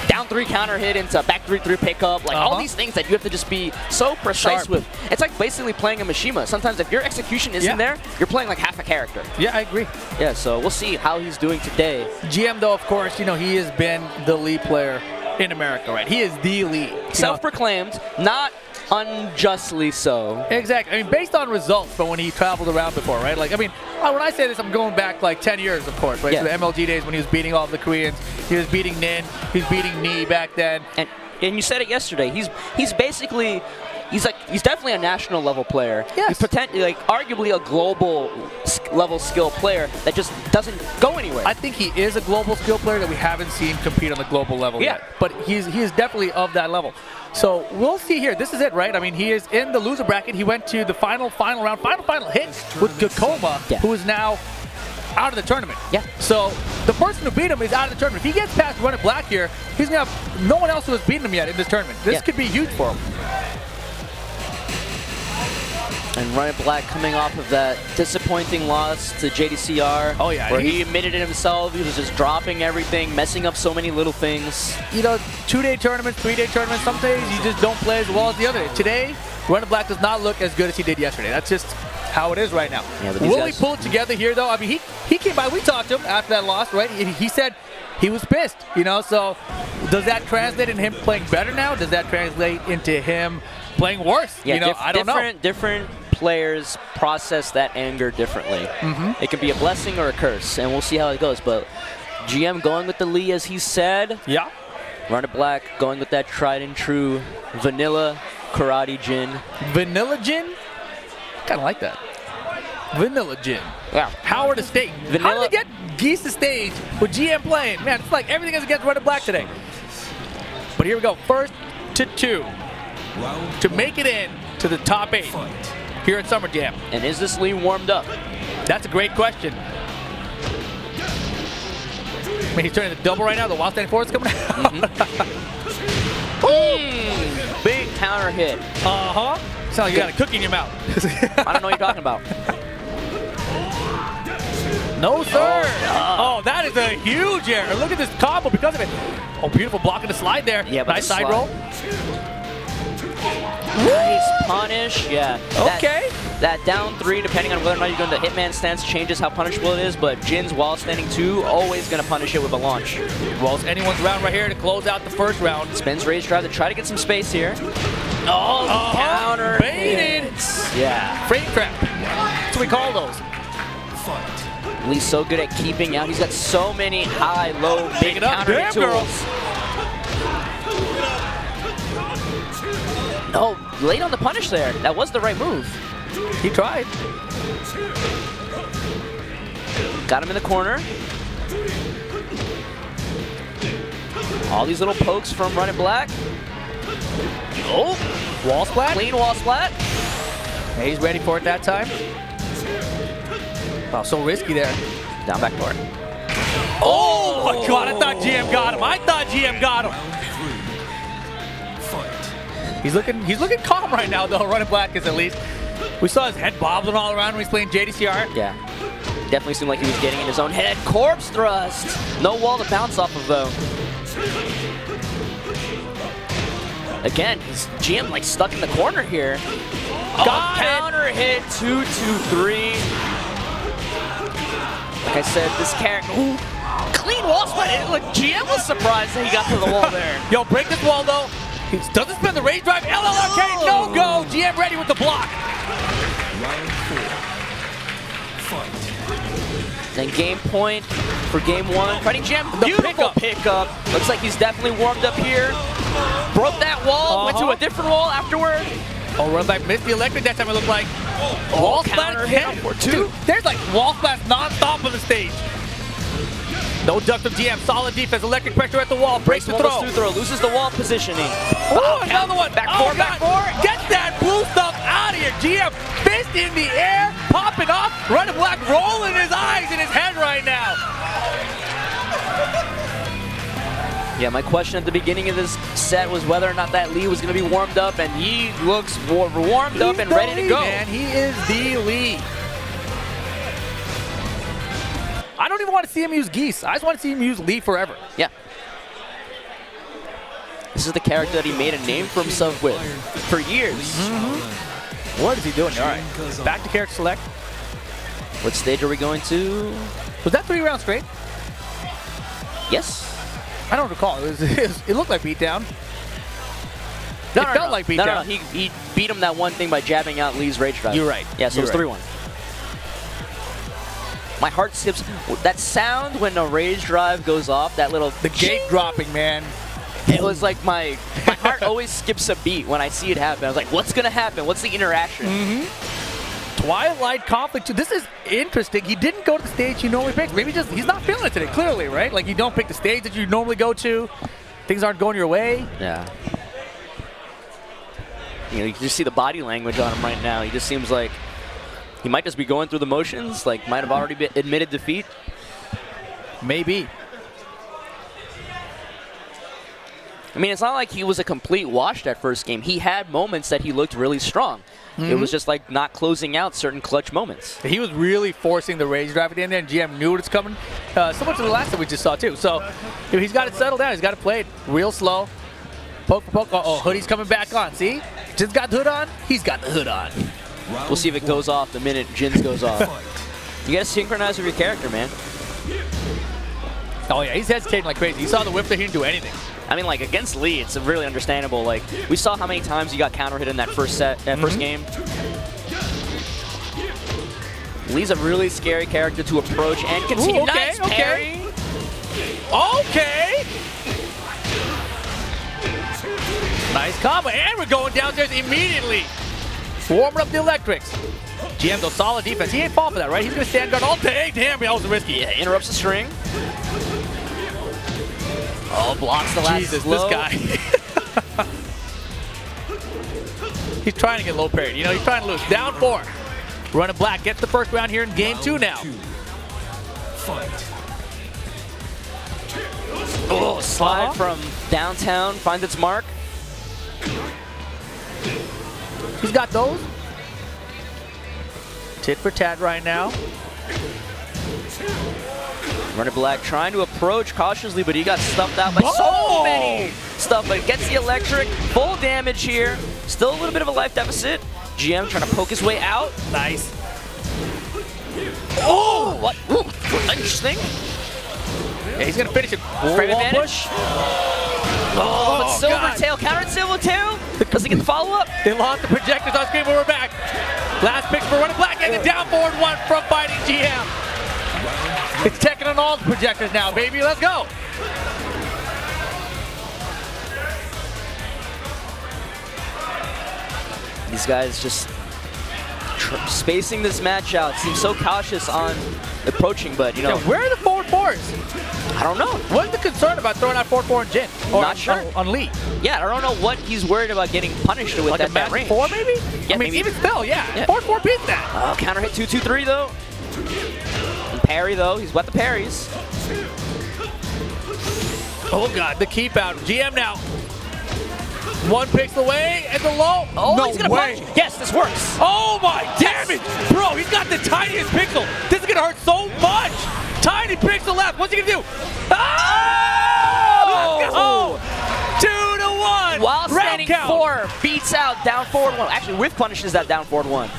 down 3 counter hit into back 3-3 pickup. Like all these things that you have to just be so precise with. It's like basically playing a Mishima. Sometimes if your execution isn't there, you're playing like half a character. Yeah, I agree. Yeah, so we'll see how he's doing today. GM, though, of course, you know, he has been the Lee player in America, right? He is the Lee. Self-proclaimed, not unjustly so. Exactly. I mean, based on results from when he traveled around before, right? Like, I mean, when I say this, I'm going back like 10 years, of course, right? To the MLG days when he was beating all of the Koreans. He was beating Nin. He was beating Ni back then. And you said it yesterday. He's basically. He's definitely a national level player. Yes. He's arguably a global level skill player that just doesn't go anywhere. I think he is a global skill player that we haven't seen compete on the global level yet. But he is definitely of that level. So we'll see here. This is it, right? I mean, he is in the loser bracket. He went to the final round, final hit with Kkokkoma, who is now out of the tournament. Yeah. So the person who beat him is out of the tournament. If he gets past RunItBlack here, he's going to have no one else who has beaten him yet in this tournament. This could be huge for him. And RunItBlack coming off of that disappointing loss to JDCR. Oh, yeah. Where he admitted it himself. He was just dropping everything, messing up so many little things. You know, 2-day tournaments, 3-day tournaments, some days you just don't play as well as the other day. Today, RunItBlack does not look as good as he did yesterday. That's just how it is right now. Yeah, Will he pull it together here, though? I mean, he came by. We talked to him after that loss, right? He said he was pissed, you know? So does that translate into him playing better now? Does that translate into him playing worse? Yeah, you know, I don't know. Different players process that anger differently. It can be a blessing or a curse, and we'll see how it goes. But GM going with the Lee, as he said. Yeah. RunItBlack going with that tried and true vanilla karate Jin. Vanilla Jin? Kind of like that. Vanilla Jin. Yeah. Howard Estate. Vanilla. How did they get Geese to stage with GM playing? Man, it's like everything is against RunItBlack today. But here we go. First to 2 to make it in to the top 8 here at Summer Jam. And is this Lee warmed up? That's a great question. I mean, he's turning the double right now. The wild standing forward is coming out. Big counter hit. Sounds like you got a cookie in your mouth. I don't know what you're talking about. No, sir. Oh, that is a huge error. Look at this combo because of it. Oh, beautiful block in the slide there. Yeah, but nice side roll. Nice punish. Yeah. Okay. That down 3, depending on whether or not you're going to Hitman stance, changes how punishable it is. But Jin's while standing 2, always going to punish it with a launch. Well, it's anyone's round right here to close out the first round. Spins rage drive to try to get some space here. Oh, counter. Baited. Yeah. Frame trap. That's what we call those. Lee's so good at keeping out. He's got so many high, low, big counter hit tools. No, late on the punish there. That was the right move. He tried. Got him in the corner. All these little pokes from RunItBlack. Oh, wall splat. Clean wall splat. Yeah, he's ready for it that time. Wow, so risky there. Down back door. Oh my God, I thought GM got him. I thought GM got him. He's looking calm right now, though. RunItBlack is at least. We saw his head bobbling all around when he's playing JDCR. Yeah. Definitely seemed like he was getting in his own head. Corpse thrust. No wall to bounce off of, though. Again, his GM like stuck in the corner here. Got counter hit, 2-2-3. Like I said, this character. Ooh, clean wall split. Like GM was surprised that he got to the wall there. Yo, break this wall though. He doesn't spin the rage drive. LLRK, no go. GM ready with the block. Round 4. Fight. Then game point for game 1. Fighting GM. The Beautiful pickup. Looks like he's definitely warmed up here. Broke that wall. Went to a different wall afterward. Oh, RunItBlack missed the electric that time, it looked like. Wall counter splat hit for 2. Dude, there's like wall splats non-stop on the stage. No duck from GM, solid defense, electric pressure at the wall, breaks the throw. Loses the wall positioning. Oh, another one. Back four, back 4. Get that blue stuff out of here. GM, fist in the air, popping off. RunItBlack rolling his eyes in his head right now. Yeah, my question at the beginning of this set was whether or not that Lee was going to be warmed up, and he looks warmed up and ready to go. Man, he is the Lee. I don't even want to see him use Geese. I just want to see him use Lee forever. Yeah. This is the character that he made a name for himself with for years. What is he doing? All right, back to character select. What stage are we going to? Was that 3 rounds straight? Yes. I don't recall. It looked like beatdown. It felt like beatdown. No. He beat him that one thing by jabbing out Lee's rage drive. You're right. Yeah, so it's 3-1. My heart skips. That sound when a rage drive goes off, that little... The gate dropping, man. It was like my heart always skips a beat when I see it happen. I was like, what's going to happen? What's the interaction? Twilight Conflict 2. This is interesting. He didn't go to the stage he normally picks. Maybe just he's not feeling it today, clearly, right? Like you don't pick the stage that you normally go to. Things aren't going your way. Yeah. You know, you can just see the body language on him right now. He just seems like he might just be going through the motions, like might have already admitted defeat. Maybe. I mean, it's not like he was a complete wash that first game. He had moments that he looked really strong. It was just like not closing out certain clutch moments. He was really forcing the rage drive at the end there, and GM knew it's coming. So much of the last that we just saw, too. So he's got it settled down. He's got it played real slow. Poke for poke. Uh-oh, Hoodie's coming back on. See? Jin's got the hood on. He's got the hood on. We'll see if it goes off the minute Jin's goes off. You got to synchronize with your character, man. Oh, yeah, he's hesitating like crazy. He saw the whip there. He didn't do anything. I mean, like, against Lee, it's really understandable. Like, we saw how many times he got counter hit in that first set, that first game. Lee's a really scary character to approach and continue. Ooh, okay, Nice okay. parry. Okay. Nice combo, and we're going downstairs immediately. Warming up the electrics. GM, though, solid defense. He ain't falling for that, right? He's going to stand guard all day. Damn, that was risky. Yeah, interrupts the string. Oh, blocks the last Jesus, blow. this guy. He's trying to get low parried. You know, he's trying to lose. Down 4. RunItBlack gets the first round here in game 2 now. Fight. Oh, slide from downtown, finds its mark. He's got those. Tit for tat right now. RunItBlack trying to approach cautiously, but he got stuffed out by so many stuff. But gets the electric, full damage here. Still a little bit of a life deficit. GM trying to poke his way out. Nice. Oh, what? Ooh, interesting. Yeah, he's gonna finish it. Frame Wall advantage. push. Oh, but God. Silvertail, countered Silvertail. Does he get the follow-up? They lost the projectors on screen, but we're back. Last pick for RunItBlack, and the down forward 1 from Fighting GM. It's Tekken on all the projectors now, baby. Let's go. These guys just spacing this match out. Seem so cautious on approaching, but you know. Yeah, where are the forward 4s? I don't know. What's the concern about throwing out 4-4 and Jin? Or Not sure. On Lee? Yeah, I don't know what he's worried about getting punished with Like at a that magic range. 4 maybe? Yeah, I mean, maybe. even still, yeah. Yeah. 4-4 beats that. Oh, counter hit 2-2-3 though. And parry though, he's wet the parries. Oh God, the keep out. GM now. 1 pixel away and the low. Oh, no he's gonna way. punch. Yes, this works. Oh my damn it! Bro, he's got the tiniest pixel. This is gonna hurt so much. Tiny pixel left. What's he gonna do? Oh! 2-1. While Round standing count. 4, beats out down forward 1. Actually, with punishes that down forward 1.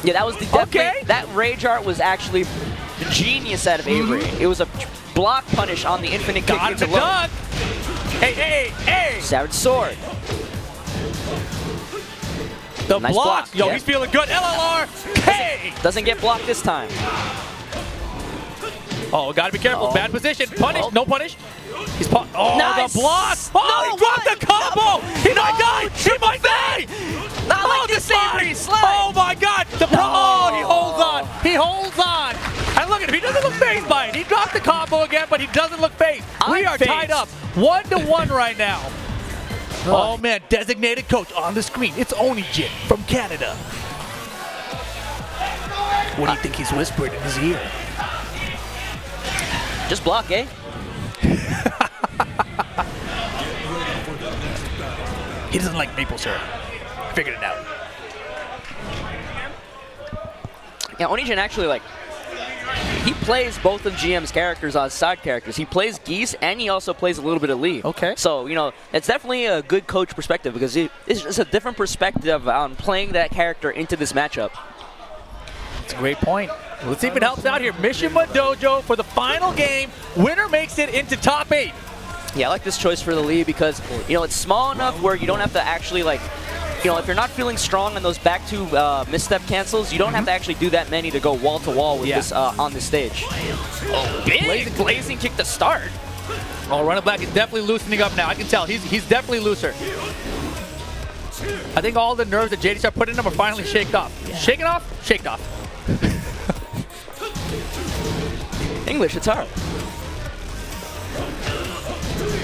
Yeah, that was the Okay. That rage art was actually genius out of Avery. It was a block punish on the infinite kick Got him into the low. dunk. Hey. Savage sword. The Nice block. block, Yo, yeah. he's feeling good. LLR. Hey. Doesn't get blocked this time. Oh, gotta be careful. Oh. Bad position. Punish. Oh. No punish. He's nice. Nice. The block. Oh, No, he dropped what? the combo. He might die. He might die. Not like the this, Avery. slide. Slide. Oh my God. Oh, he holds on. He holds on. And look at him. He doesn't look phased by it. He dropped the combo again, but he doesn't look phased. We I'm are tied phased. up. 1-1 right now. Oh man, designated coach on the screen. It's Onijin from Canada. What do you think he's whispering in his ear? Just block, eh? He doesn't like maple syrup. I figured it out. Yeah, Onijin actually, like, he plays both of GM's characters as side characters. He plays Geese, and he also plays a little bit of Lee. Okay. So, you know, it's definitely a good coach perspective because it's a different perspective on playing that character into this matchup. That's a great point. Let's see if it helps out here. Mishima Dojo for the final game. Winner makes it into top 8. Yeah, I like this choice for the Lee because, you know, it's small enough where you don't have to actually, like, you know, if you're not feeling strong on those back 2 misstep cancels, you don't have to actually do that many to go wall to wall with this on this stage. Oh, big blazing kick to start. Oh, RunItBlack is definitely loosening up now. I can tell. He's definitely looser. I think all the nerves that JDCR put in him are finally shaken off. Yeah. Shaken off? Shaked off. English, it's hard.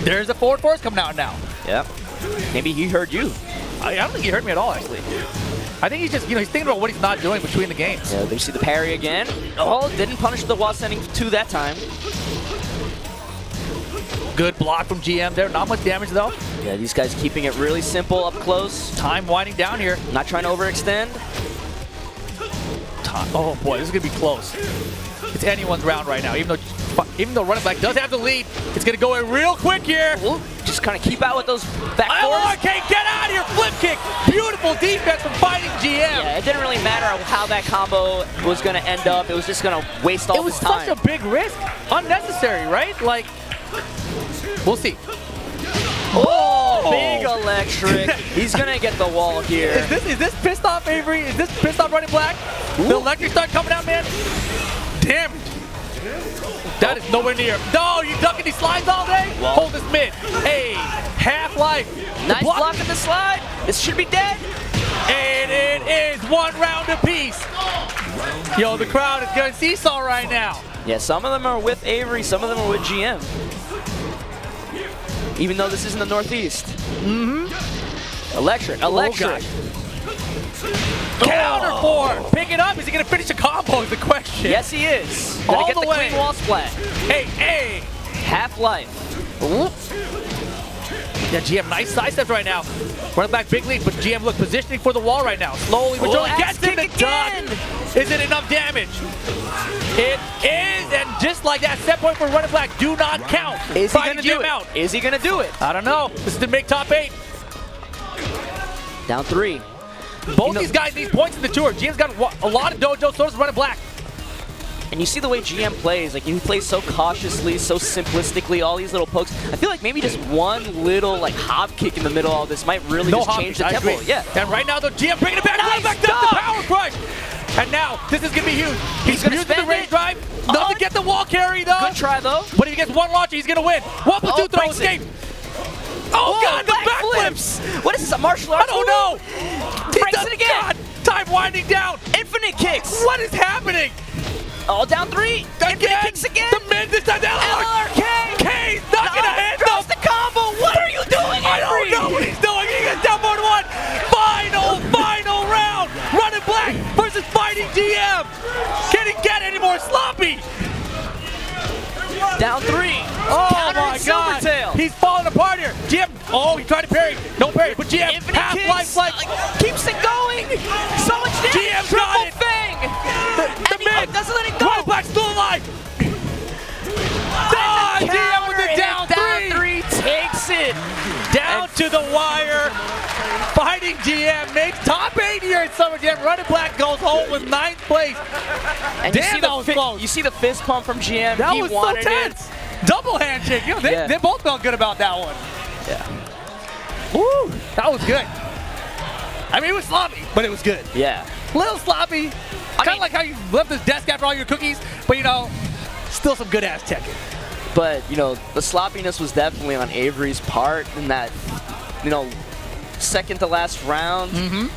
There's the forward force coming out now. Yep. Maybe he heard you. I don't think he heard me at all, actually. I think he's just, you know, he's thinking about what he's not doing between the games. Yeah, they see the parry again. Oh, didn't punish the wall sending 2 that time. Good block from GM there. Not much damage, though. Yeah, these guys keeping it really simple up close. Time winding down here. Not trying to overextend. Oh, boy, this is going to be close. It's anyone's round right now, even though RunItBlack does have the lead. It's going to go in real quick here. Ooh, just kind of keep out with those back LLR fours. can't get out of here. Flip kick. Beautiful defense from Fighting GM. Yeah, it didn't really matter how that combo was going to end up. It was just going to waste all It was this time. such a big risk. Unnecessary, right? Like, we'll see. Oh, big electric. electric. He's gonna get the wall here. Is this pissed off Avery? Is this pissed off RunItBlack? The electric start coming out, man. Damn it. That is nowhere near. No, you ducking these slides all day? Well. Hold this mid. Hey, half-life. Nice block in the slide. This should be dead. And it is 1 round apiece. Yo, the crowd is going seesaw right now. Yeah, some of them are with Avery, some of them are with GM. Even though this is in the Northeast. Electric. Counter 4. Pick it up. Is he going to finish a combo is the question. Yes, he is. All Gonna get the the way. clean wall splat. Hey. Half-life. Yeah, GM, nice sidesteps right now. Running back big lead, but GM, look, positioning for the wall right now. Slowly, but Jordan gets him to duck. Is it enough damage? It is, and just like that, set point for RunItBlack do not count. Is he going to do it? Is he going to do it? I don't know. This is to make top 8. Down 3. Both these guys need points in the tour. GM's got a lot of dojo, so does RunItBlack. And you see the way GM plays, like he plays so cautiously, so simplistically, all these little pokes. I feel like maybe just one little like hop kick in the middle of all this might really just change the tempo. Yeah. And right now, the GM bringing it back. Nice Back down the power crush. And now, this is going to be huge. He's gonna using the spend range it. drive. Doesn't get the wall carry, though. Good try, though. But if he gets one launcher, he's going to win. 1 platoon throw throws it. escape. Oh, God, the backflips. What is this, a martial I arts? don't know. Breaks it again. God, time winding down. Infinite kicks. What is happening? All down 3. Infinite kicks again. The mid this time. LRK. K's not going to hit. Drops the combo. What are you doing, I don't know what he's doing. He gets down 4-1. Final round. RunItBlack versus Fighting GM. Can he get any more sloppy? Down 3. Oh Counter my God. Silvertail. He's falling apart here. GM. Oh, he tried to parry. No parry. But GM Infinite half-life kicks. like Keeps it going. So much damage. GM's got it. Fang. The mid. Doesn't let it go. RunItBlack's still alive. GM with the down 3. Takes it. Down to the wire. Fighting GM makes top 8 here at Summer Jam. RunItBlack goes home with 9th place. And Damn, that was close. You see the fist pump from GM. That he was wanted so tense. Double handshake. You know, they both felt good about that one. Yeah. Woo, that was good. I mean, it was sloppy, but it was good. Yeah. Little sloppy. Kind of like how you left this desk after all your cookies, but you know, still some good ass Tekken. But you know, the sloppiness was definitely on Avery's part in that, you know, second to last round,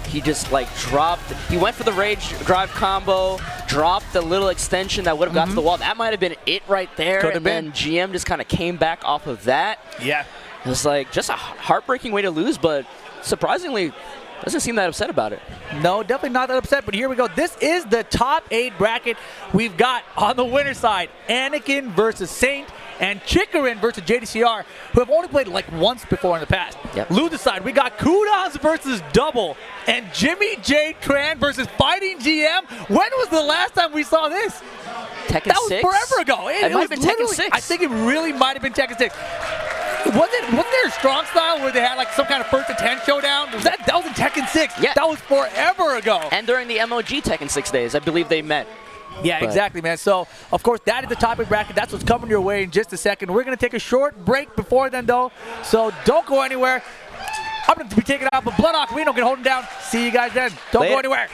he just like dropped. He went for the rage drive combo, dropped the little extension that would have got to the wall. That might have been it right there. Could have been. And GM just kind of came back off of that. Yeah. It was like just a heartbreaking way to lose, but surprisingly, doesn't seem that upset about it. No, definitely not that upset, but here we go. This is the top 8 bracket. We've got on the winner side, Anakin versus Saint, and Chikurin versus JDCR, who have only played like once before in the past. Yep. Loser side, we got Kudons versus Double, and Jimmy J. Tran versus Fighting GM. When was the last time we saw this? Tekken 6? That was forever ago. It might have been Tekken 6. I think it really might have been Tekken 6. Wasn't there a strong style where they had like some kind of first to 10 showdown? That was in Tekken 6. Yeah. That was forever ago. And during the MOG Tekken 6 days, I believe they met. Yeah, exactly, man. So, of course, that is the topic bracket. That's what's coming your way in just a second. We're going to take a short break before then, though. So, don't go anywhere. I'm going to be taking out, but Blood Ocarina can hold him down. See you guys then. Don't go anywhere.